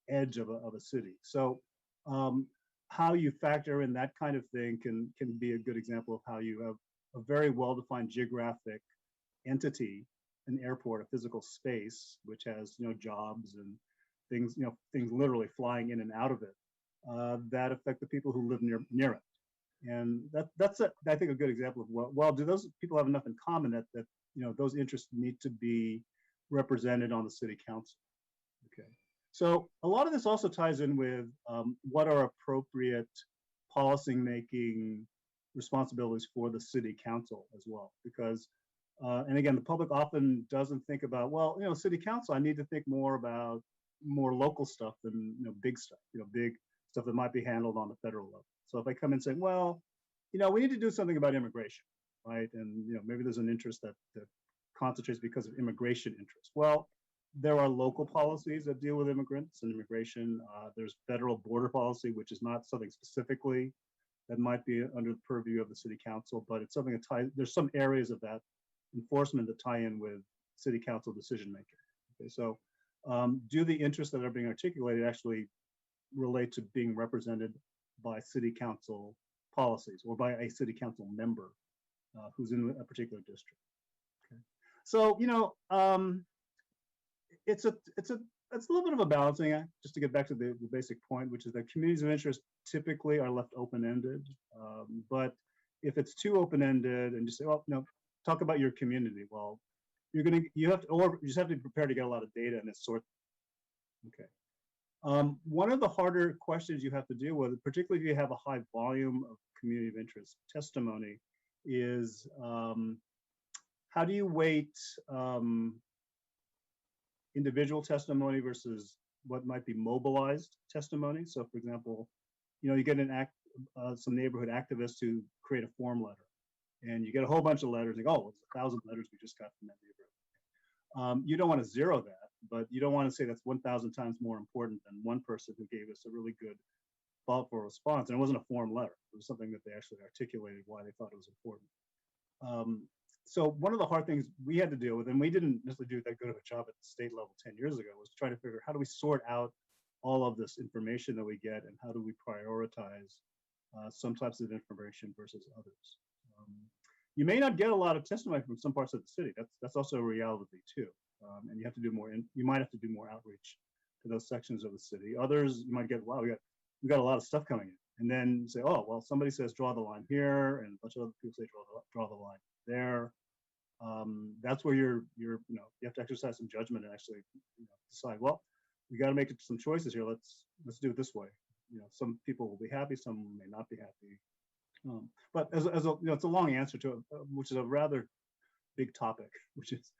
edge of a city. So how you factor in that kind of thing can be a good example of how you have a very well-defined geographic entity, an airport, a physical space, which has jobs and things things literally flying in and out of it that affect the people who live near it. And that's I think a good example of, well, do those people have enough in common that those interests need to be represented on the city council. Okay. So a lot of this also ties in with what are appropriate policy-making responsibilities for the city council as well, because and again, the public often doesn't think about, well, city council, I need to think more about more local stuff than big stuff, big stuff that might be handled on the federal level. So if I come in saying, well, we need to do something about immigration, right? And maybe there's an interest that concentrates because of immigration interests. Well, there are local policies that deal with immigrants and immigration. There's federal border policy, which is not something specifically that might be under the purview of the city council, but it's something that ties, there's some areas of that enforcement that tie in with city council decision making. Okay, so do the interests that are being articulated actually relate to being represented by city council policies or by a city council member who's in a particular district? Okay, so it's a little bit of a balancing act, just to get back to the basic point, which is that communities of interest typically are left open-ended. But if it's too open-ended and just say, oh, no, talk about your community, well, you just have to be prepared to get a lot of data and it's sort. Okay. One of the harder questions you have to deal with, particularly if you have a high volume of community of interest testimony, is how do you weight individual testimony versus what might be mobilized testimony? So for example, you get some neighborhood activists who create a form letter, and you get a whole bunch of letters, like, oh, it's 1,000 letters we just got from that neighborhood. You don't want to zero that, but you don't want to say that's 1,000 times more important than one person who gave us a really good, thoughtful response. And it wasn't a form letter. It was something that they actually articulated why they thought it was important. So one of the hard things we had to deal with, and we didn't necessarily do that good of a job at the state level 10 years ago, was trying to figure out how do we sort out all of this information that we get, and how do we prioritize some types of information versus others. You may not get a lot of testimony from some parts of the city. That's also a reality too. And you have to do more. You might have to do more outreach to those sections of the city. Others, you might get, wow, we got a lot of stuff coming in, and then say, oh, well, somebody says draw the line here, and a bunch of other people say draw the line there. That's where you have to exercise some judgment and actually decide, well, we got to make some choices here. Let's do it this way. Some people will be happy, some may not be happy. But as a it's a long answer to it, which is a rather big topic, which is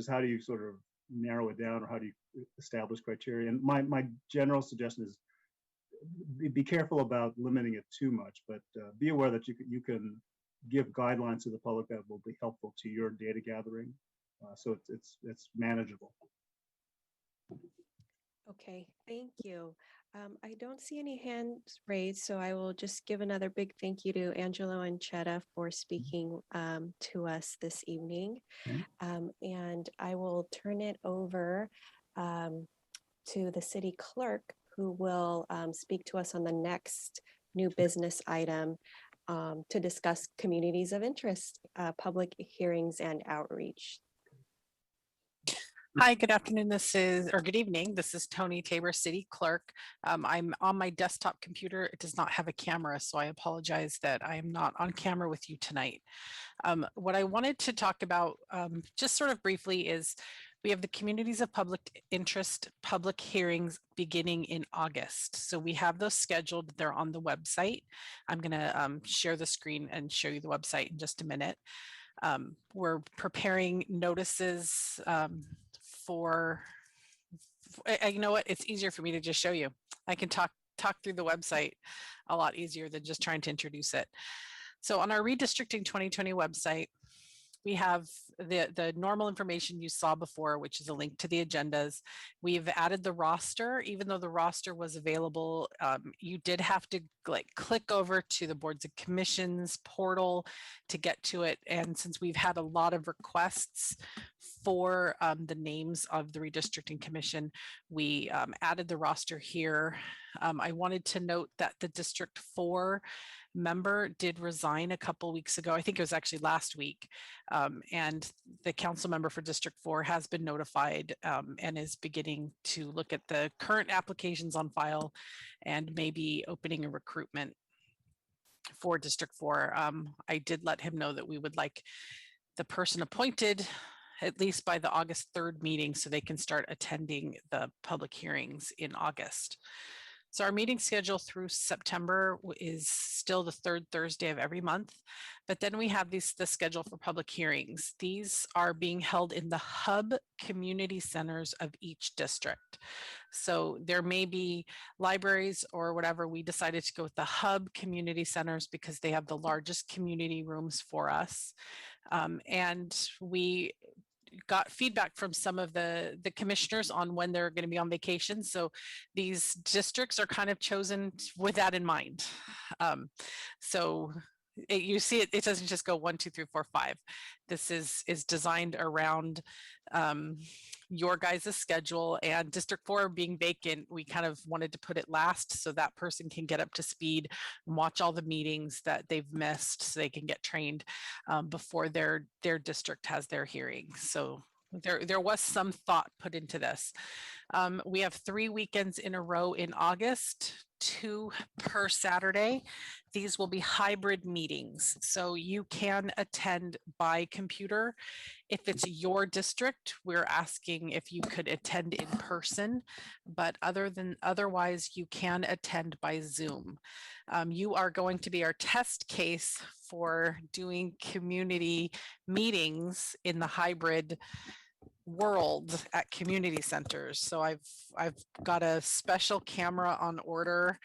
how do you sort of narrow it down, or how do you establish criteria? And my general suggestion is be careful about limiting it too much, but be aware that you can give guidelines to the public that will be helpful to your data gathering, so it's manageable. Okay, thank you. I don't see any hands raised, so I will just give another big thank you to Angelo and Chetta for speaking to us this evening. And I will turn it over to the city clerk, who will speak to us on the next new business item to discuss communities of interest, public hearings and outreach. Hi, good afternoon. Good evening. This is Tony Tabor, City Clerk. I'm on my desktop computer. It does not have a camera, so I apologize that I am not on camera with you tonight. What I wanted to talk about just sort of briefly is we have the communities of public interest public hearings beginning in August. So we have those scheduled. They're on the website. I'm going to share the screen and show you the website in just a minute. We're preparing notices you know what, it's easier for me to just show you. I can talk through the website a lot easier than just trying to introduce it. So on our Redistricting 2020 website, we have the normal information you saw before, which is a link to the agendas. We've added the roster. Even though the roster was available, you did have to click over to the Boards and Commissions portal to get to it. And since we've had a lot of requests for the names of the Redistricting Commission, we added the roster here. I wanted to note that the District 4 member did resign a couple weeks ago. I think it was actually last week. And the council member for District 4 has been notified and is beginning to look at the current applications on file and maybe opening a recruitment for District 4. I did let him know that we would like the person appointed at least by the August 3rd meeting so they can start attending the public hearings in August. So our meeting schedule through September is still the 3rd Thursday of every month, but then we have the schedule for public hearings. These are being held in the hub community centers of each district. So there may be libraries or whatever. We decided to go with the hub community centers because they have the largest community rooms for us. And we got feedback from some of the commissioners on when they're going to be on vacation. So these districts are kind of chosen with that in mind. So you see it doesn't just go 1, 2, 3, 4, 5. This is designed around your guys' schedule, and District 4 being vacant, we kind of wanted to put it last so that person can get up to speed and watch all the meetings that they've missed so they can get trained before their district has their hearing. So there was some thought put into this. We have 3 weekends in a row in August, 2 per Saturday. These will be hybrid meetings, so you can attend by computer. If it's your district, we're asking if you could attend in person, but otherwise you can attend by Zoom. You are going to be our test case for doing community meetings in the hybrid world at community centers. So I've got a special camera on order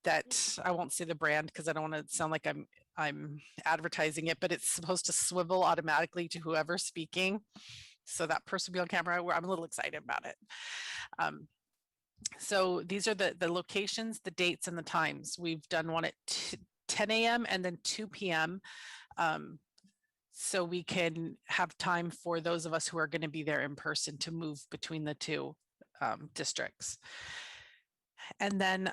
that I won't say the brand because I don't want to sound like I'm advertising it, but it's supposed to swivel automatically to whoever's speaking. So that person will be on camera. I'm a little excited about it. So these are the locations, the dates, and the times. We've done one at 10 a.m. and then 2 p.m. So we can have time for those of us who are going to be there in person to move between the 2 districts. And then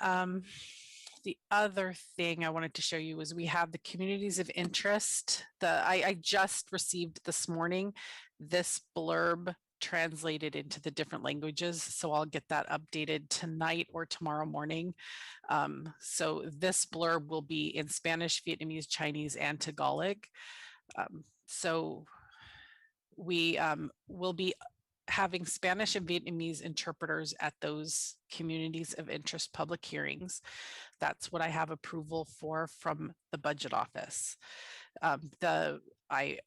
the other thing I wanted to show you is we have the communities of interest. I just received this morning this blurb translated into the different languages. So I'll get that updated tonight or tomorrow morning. So this blurb will be in Spanish, Vietnamese, Chinese, and Tagalog. So we will be having Spanish and Vietnamese interpreters at those communities of interest public hearings. That's what I have approval for from the budget office. I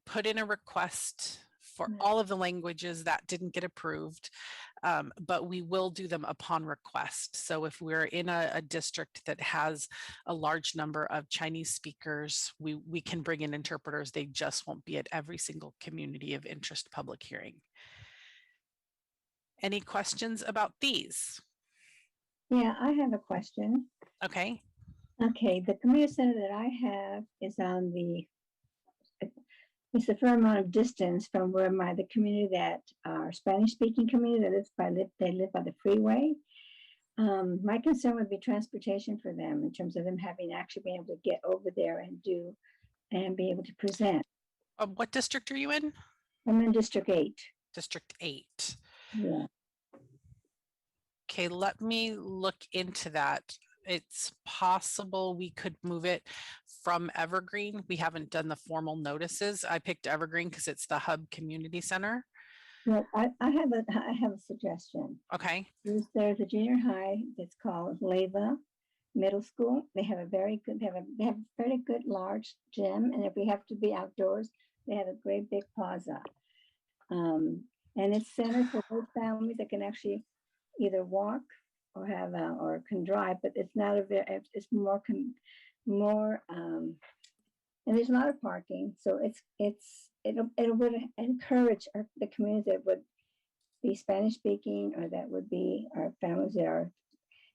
put in a request for all of the languages that didn't get approved, but we will do them upon request. So if we're in a district that has a large number of Chinese speakers, we can bring in interpreters. They just won't be at every single community of interest public hearing. Any questions about these? Yeah, I have a question. Okay. Okay, the community center that I have is on it's a fair amount of distance from where the community that our Spanish speaking community they live by the freeway. My concern would be transportation for them in terms of them actually being able to get over there and be able to present. What district are you in? I'm in District 8. District 8. Yeah. Okay, let me look into that. It's possible we could move it from Evergreen. We haven't done the formal notices. I picked Evergreen because it's the hub community center. Well, I have a suggestion. Okay. There's a junior high that's called Leyva Middle School. They have a very good, they have a very good large gym, and if we have to be outdoors, they have a great big plaza. And it's centered for those families that can actually either walk or or can drive, but it's not it's more and there's a lot of parking, so it would encourage the communities that would be Spanish speaking or that would be our families that are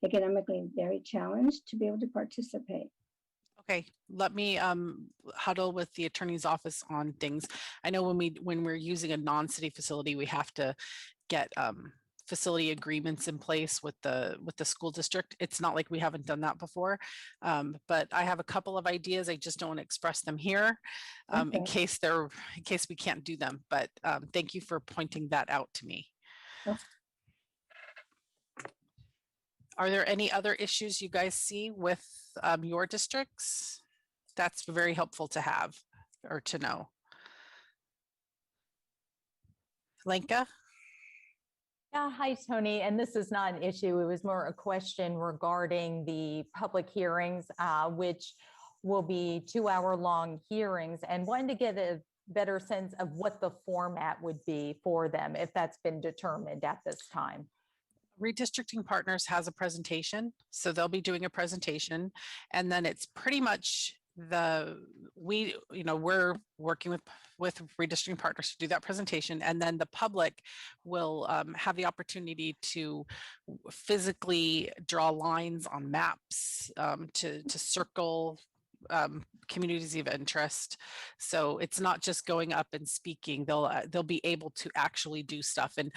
economically very challenged to be able to participate. Okay, let me huddle with the attorney's office on things. I know when we're using a non-city facility, we have to get facility agreements in place with the school district. It's not like we haven't done that before, but I have a couple of ideas. I just don't want to express them here in case we can't do them. But thank you for pointing that out to me. Okay. Are there any other issues you guys see with your districts? That's very helpful to have or to know. Lenka? Yeah, hi, Tony. And this is not an issue. It was more a question regarding the public hearings, which will be 2-hour-long hearings, and wanted to get a better sense of what the format would be for them, if that's been determined at this time. Redistricting Partners has a presentation, so they'll be doing a presentation, and then it's pretty much we're working with Redistricting Partners to do that presentation, and then the public will have the opportunity to physically draw lines on maps, to circle communities of interest. So it's not just going up and speaking. They'll be able to actually do stuff, and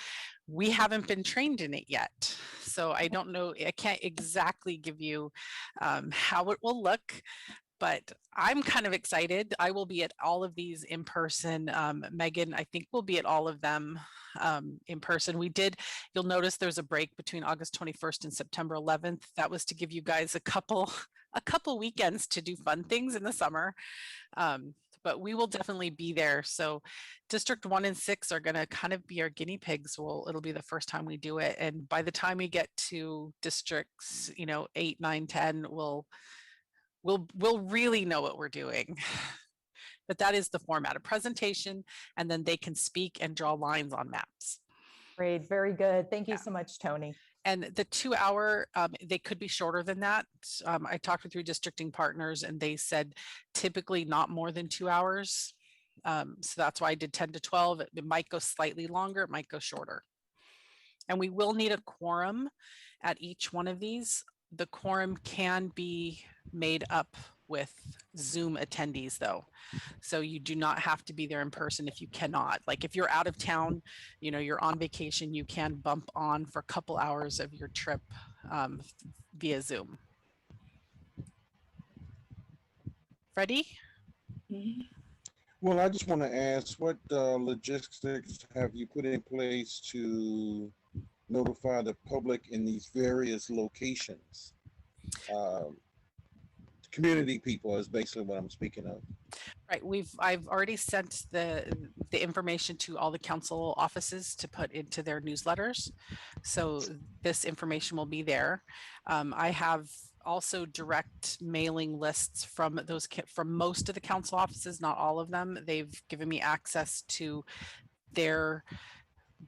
we haven't been trained in it yet. So I don't know. I can't exactly give you how it will look, but I'm kind of excited. I will be at all of these in person. Megan, I think we'll be at all of them in person. You'll notice there's a break between August 21st and September 11th. That was to give you guys a couple weekends to do fun things in the summer. But we will definitely be there. So District 1 and 6 are going to kind of be our guinea pigs. It'll be the first time we do it. And by the time we get to districts, 8, 9, 10, we'll really know what we're doing. But that is the format, a presentation, and then they can speak and draw lines on maps. Great, very good. Thank you so much, Tony. And the 2-hour, they could be shorter than that. I talked with Redistricting Partners, and they said typically not more than 2 hours. So that's why I did 10 to 12. It might go slightly longer, it might go shorter. And we will need a quorum at each one of these. The quorum can be made up with Zoom attendees though. So you do not have to be there in person if you cannot. Like if you're out of town, you're on vacation, you can bump on for a couple hours of your trip via Zoom. Freddie? Well, I just want to ask, what logistics have you put in place to notify the public in these various locations? Community people is basically what I'm speaking of. Right, I've already sent the information to all the council offices to put into their newsletters. So this information will be there. I have also direct mailing lists from most of the council offices, not all of them. They've given me access to their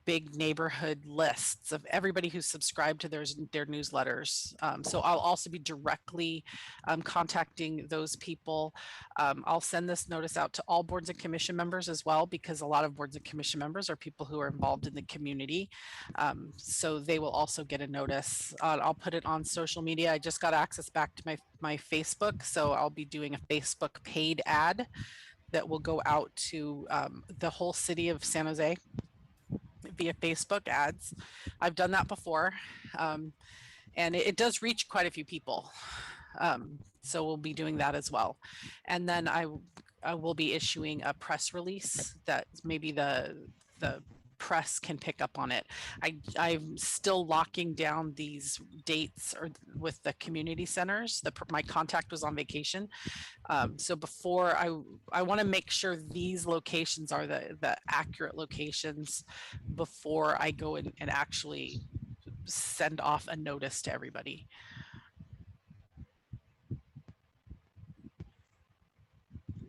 big neighborhood lists of everybody who's subscribed to their newsletters. So I'll also be directly contacting those people. I'll send this notice out to all boards and commission members as well, because a lot of boards and commission members are people who are involved in the community. So they will also get a notice. I'll put it on social media. I just got access back to my Facebook. So I'll be doing a Facebook paid ad that will go out to the whole city of San Jose via Facebook ads. I've done that before, and it does reach quite a few people. So we'll be doing that as well. And then I will be issuing a press release that maybe the press can pick up on it. I'm still locking down these dates with the community centers. My contact was on vacation. So before I want to make sure these locations are the accurate locations before I go in and actually send off a notice to everybody.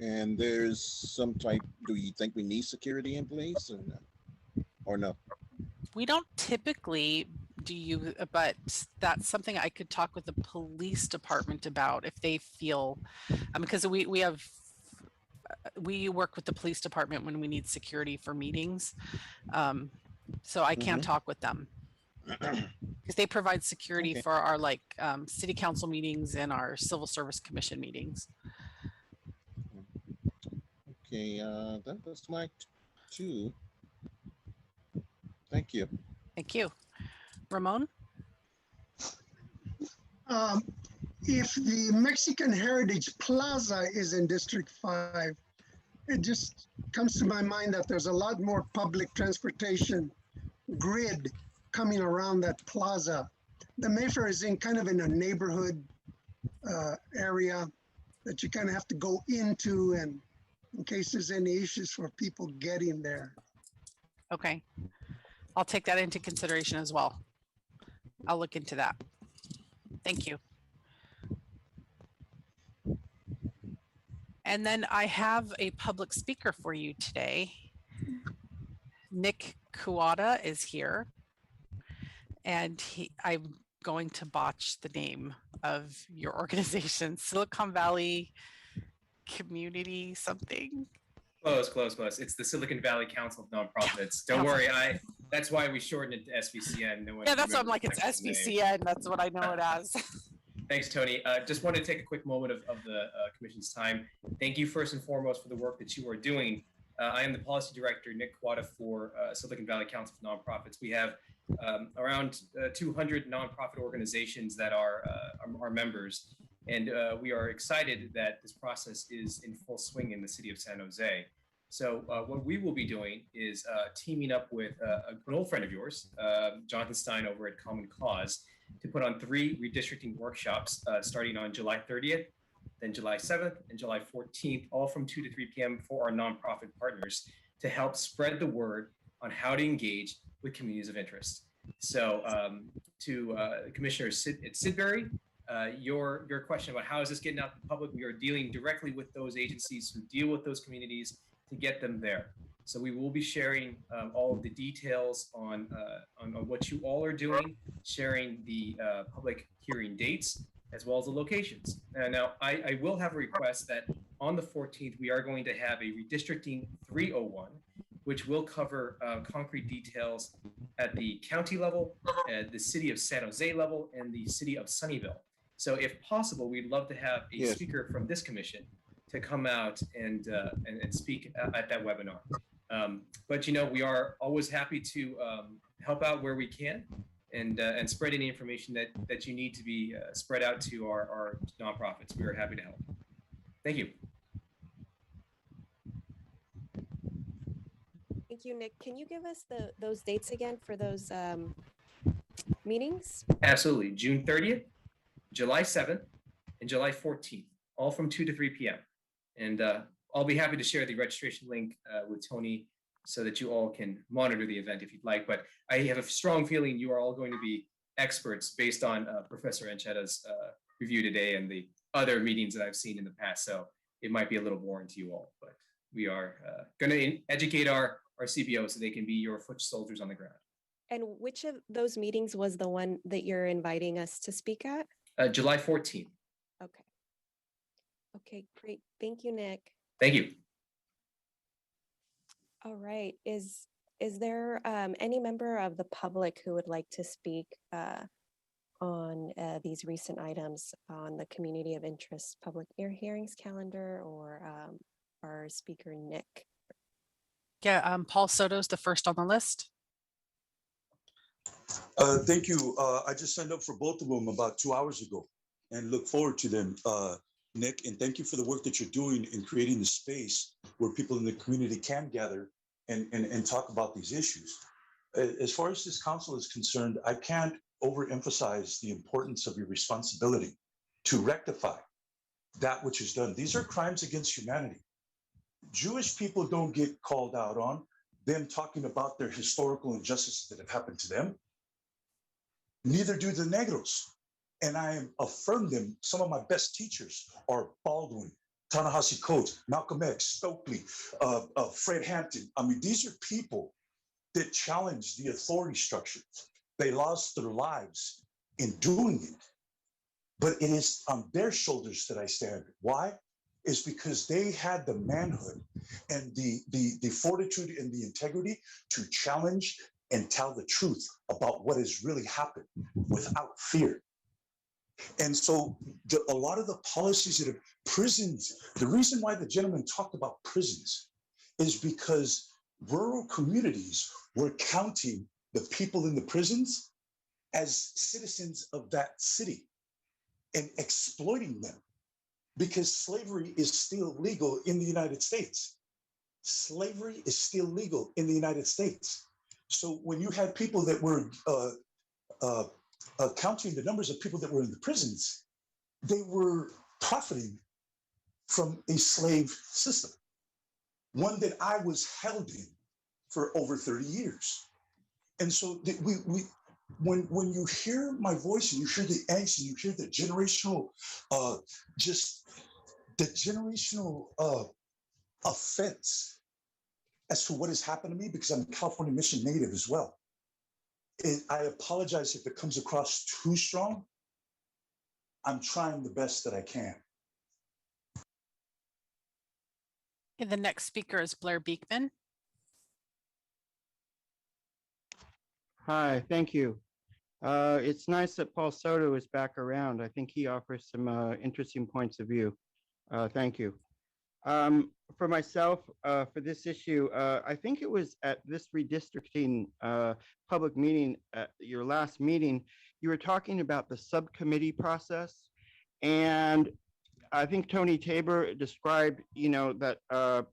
And there's some type, do you think we need security in place or no? We don't typically but that's something I could talk with the police department about if they feel, because we work with the police department when we need security for meetings. So I can talk with them because they provide security for our city council meetings and our civil service commission meetings. Okay, that was my 2. Thank you. Thank you. Ramon? If the Mexican Heritage Plaza is in District 5, it just comes to my mind that there's a lot more public transportation grid coming around that plaza. The Mayfair is in kind of in a neighborhood area that you kind of have to go into, and in case there's any issues for people getting there. Okay. I'll take that into consideration as well. I'll look into that. Thank you. And then I have a public speaker for you today. Nick Kuwata is here. And I'm going to botch the name of your organization, Silicon Valley Community something. Close. It's the Silicon Valley Council of Nonprofits. Don't worry, that's why we shortened it to SVCN. No one Yeah, that's what I'm like, remembers it's the actual SVCN. That's what I know it as. Thanks, Tony. Just wanted to take a quick moment of the Commission's time. Thank you first and foremost for the work that you are doing. I am the Policy Director, Nick Kuwata, for Silicon Valley Council of Nonprofits. We have around 200 nonprofit organizations that are our members. And we are excited that this process is in full swing in the city of San Jose. So what we will be doing is teaming up with an old friend of yours, Jonathan Stein over at Common Cause, to put on 3 redistricting workshops starting on July 30th, then July 7th, and July 14th, all from 2 to 3 p.m. for our nonprofit partners to help spread the word on how to engage with communities of interest. So to Commissioner Sidbury, your question about how is this getting out to the public, we are dealing directly with those agencies who deal with those communities to get them there. So we will be sharing all of the details on what you all are doing, sharing the public hearing dates, as well as the locations. Now, I will have a request that on the 14th, we are going to have a Redistricting 301, which will cover concrete details at the county level, the city of San Jose level, and the city of Sunnyvale. So if possible, we'd love to have a speaker from this commission to come out and speak at that webinar. But we are always happy to help out where we can and spread any information that you need to be spread out to our nonprofits. We are happy to help. Thank you. Thank you, Nick. Can you give us those dates again for those meetings? Absolutely. June 30th, July 7th, and July 14th, all from 2 to 3 p.m. And I'll be happy to share the registration link with Tony so that you all can monitor the event if you'd like. But I have a strong feeling you are all going to be experts based on Professor Anchetta's review today and the other meetings that I've seen in the past. So it might be a little boring to you all, but we are going to educate our CBOs so they can be your foot soldiers on the ground. And which of those meetings was the one that you're inviting us to speak at? July 14th. Okay. Okay, great. Thank you, Nick. Thank you. All right. Is there any member of the public who would like to speak on these recent items on the community of interest public hearings calendar, or our speaker, Nick? Yeah, Paul Soto's the first on the list. Thank you. I just signed up for both of them about 2 hours ago and look forward to them, Nick. And thank you for the work that you're doing in creating the space where people in the community can gather and talk about these issues. As far as this council is concerned, I can't overemphasize the importance of your responsibility to rectify that which is done. These are crimes against humanity. Jewish people don't get called out on them talking about their historical injustices that have happened to them. Neither do the Negros. And I affirm them. Some of my best teachers are Baldwin, Ta-Nehisi Coates, Malcolm X, Stokely, Fred Hampton. I mean, these are people that challenge the authority structures. They lost their lives in doing it. But it is on their shoulders that I stand. Why? Is because they had the manhood and the fortitude and the integrity to challenge and tell the truth about what has really happened without fear. And so a lot of the policies that have prisons, the reason why the gentleman talked about prisons is because rural communities were counting the people in the prisons as citizens of that city and exploiting them. Because slavery is still legal in the United States. Slavery is still legal in the United States. So when you had people that were counting the numbers of people that were in the prisons, they were profiting from a slave system, one that I was held in for over 30 years. And so when you hear my voice and you hear the angst and you hear the generational, offense as to what has happened to me, because I'm a California Mission native as well. I apologize if it comes across too strong. I'm trying the best that I can. Okay, the next speaker is Blair Beekman. Hi, thank you. It's nice that Paul Soto is back around. I think he offers some interesting points of view. Thank you. For myself, for this issue, I think it was at this redistricting public meeting, at your last meeting, you were talking about the subcommittee process. And I think Tony Tabor described, that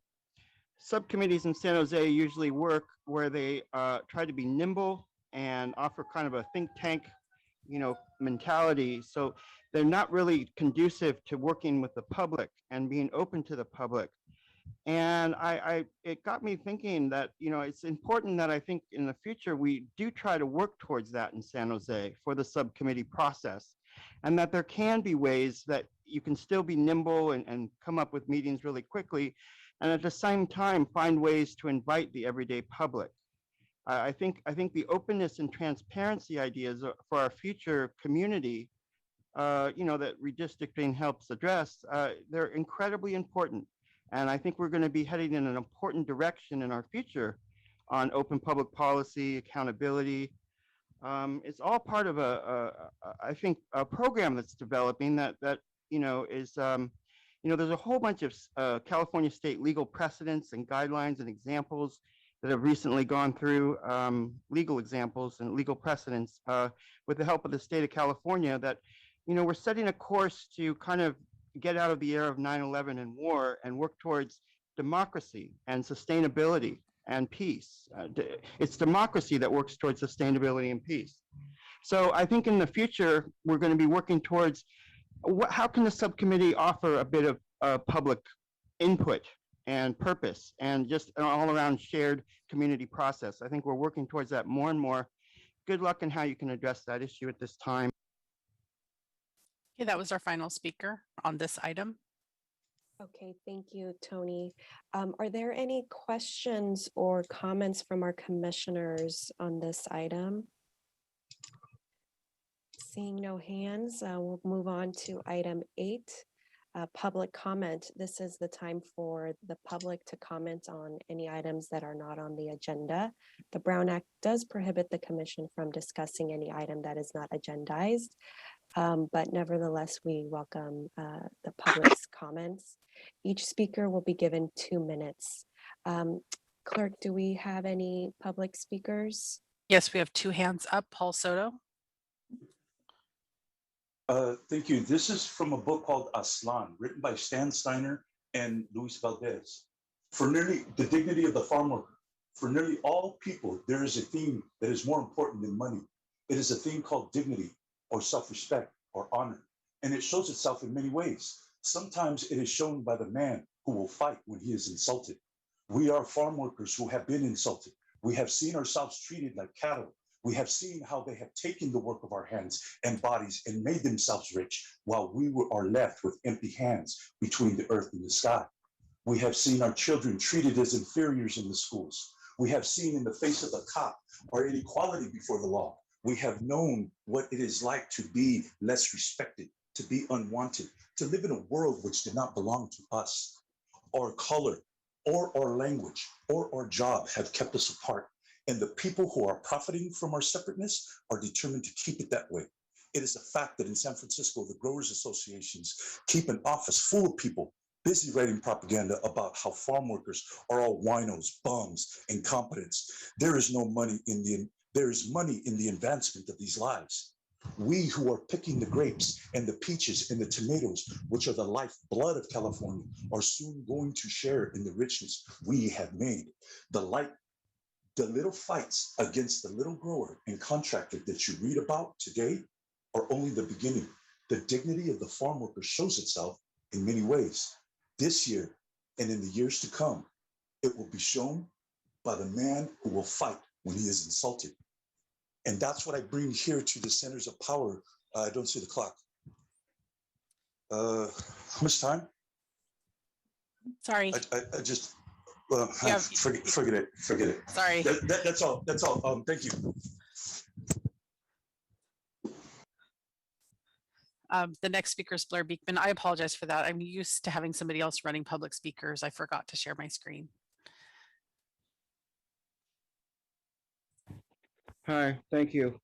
subcommittees in San Jose usually work where they try to be nimble and offer kind of a think tank, mentality. So they're not really conducive to working with the public and being open to the public. And it got me thinking that, it's important that I think in the future, we do try to work towards that in San Jose for the subcommittee process, and that there can be ways that you can still be nimble and come up with meetings really quickly, and at the same time, find ways to invite the everyday public. I think the openness and transparency ideas for our future community, that redistricting helps address, they're incredibly important. And I think we're going to be heading in an important direction in our future on open public policy, accountability. It's all part of I think, a program that's developing that is, there's a whole bunch of California state legal precedents and guidelines and examples that have recently gone through, legal examples and legal precedents with the help of the state of California that, we're setting a course to kind of get out of the era of 9/11 and war and work towards democracy and sustainability and peace. It's democracy that works towards sustainability and peace. So I think in the future, we're going to be working towards how can the subcommittee offer a bit of public input and purpose and just an all around shared community process. I think we're working towards that more and more. Good luck in how you can address that issue at this time. Okay, that was our final speaker on this item. Okay, thank you, Tony. Are there any questions or comments from our commissioners on this item? Seeing no hands, we'll move on to item 8, public comment. This is the time for the public to comment on any items that are not on the agenda. The Brown Act does prohibit the commission from discussing any item that is not agendized, but nevertheless, we welcome the public's comments. Each speaker will be given 2 minutes. Clerk, do we have any public speakers? Yes, we have 2 hands up. Paul Soto. Thank you. This is from a book called Aslan, written by Stan Steiner and Luis Valdez. For nearly the dignity of the farm worker, for nearly all people, there is a theme that is more important than money. It is a theme called dignity or self-respect or honor. And it shows itself in many ways. Sometimes it is shown by the man who will fight when he is insulted. We are farm workers who have been insulted. We have seen ourselves treated like cattle. We have seen how they have taken the work of our hands and bodies and made themselves rich while we are left with empty hands between the earth and the sky. We have seen our children treated as inferiors in the schools. We have seen in the face of the cop our inequality before the law. We have known what it is like to be less respected, to be unwanted, to live in a world which did not belong to us. Our color or our language or our job have kept us apart. And the people who are profiting from our separateness are determined to keep it that way. It is a fact that in San Francisco, the growers associations keep an office full of people busy writing propaganda about how farm workers are all winos, bums, incompetents. There is money in the advancement of these lives. We who are picking the grapes and the peaches and the tomatoes, which are the lifeblood of California, are soon going to share in the richness we have made. The little fights against the little grower and contractor that you read about today are only the beginning. The dignity of the farm worker shows itself in many ways. This year and in the years to come, it will be shown by the man who will fight when he is insulted. And that's what I bring here to the centers of power. I don't see the clock. How much time? Sorry. I just, forget it. Sorry. That's all. Thank you. The next speaker is Blair Beekman. I apologize for that. I'm used to having somebody else running public speakers. I forgot to share my screen. Hi, thank you.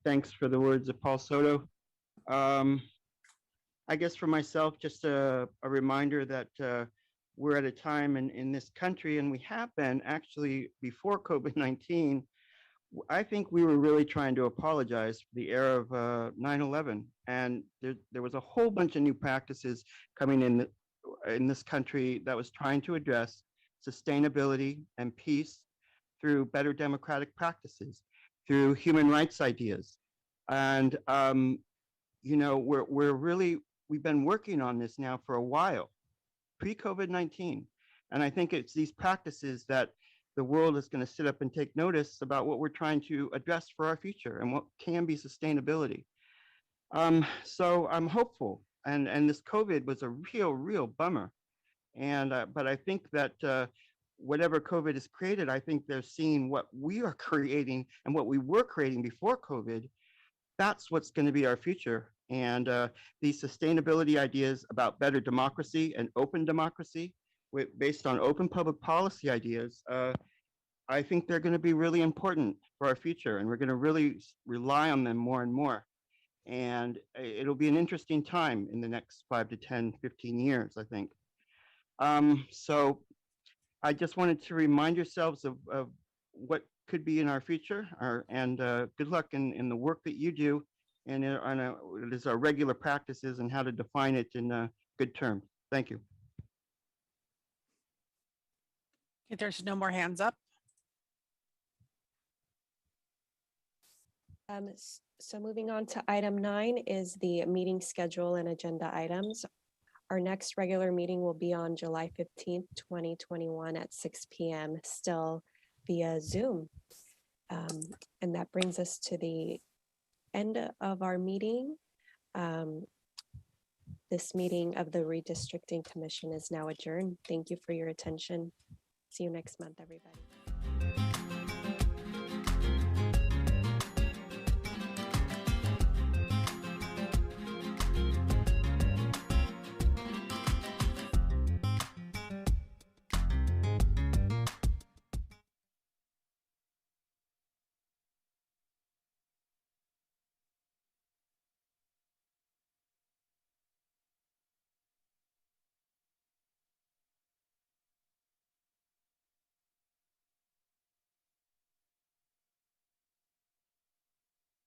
Thanks for the words of Paul Soto. I guess for myself, just a reminder that we're at a time in this country, and we have been actually before COVID-19. I think we were really trying to apologize for the era of 9/11, and there was a whole bunch of new practices coming in this country that was trying to address sustainability and peace through better democratic practices, through human rights ideas, and we've been working on this now for a while, pre-COVID-19, and I think it's these practices that the world is going to sit up and take notice about what we're trying to address for our future and what can be sustainability. So I'm hopeful, and this COVID was a real bummer, and but I think that whatever COVID has created, I think they're seeing what we are creating and what we were creating before COVID. That's what's going to be our future. And these sustainability ideas about better democracy and open democracy based on open public policy ideas, I think they're going to be really important for our future, and we're going to really rely on them more and more. And it'll be an interesting time in the next 5 to 10, 15 years, I think. So I just wanted to remind yourselves of what could be in our future, and good luck in the work that you do, and it is our regular practices and how to define it in good terms. Thank you. If there's no more hands up. So moving on to item 9 is the meeting schedule and agenda items. Our next regular meeting will be on July 15th, 2021 at 6 p.m. still via Zoom. And that brings us to the end of our meeting. This meeting of the Redistricting Commission is now adjourned. Thank you for your attention. See you next month, everybody.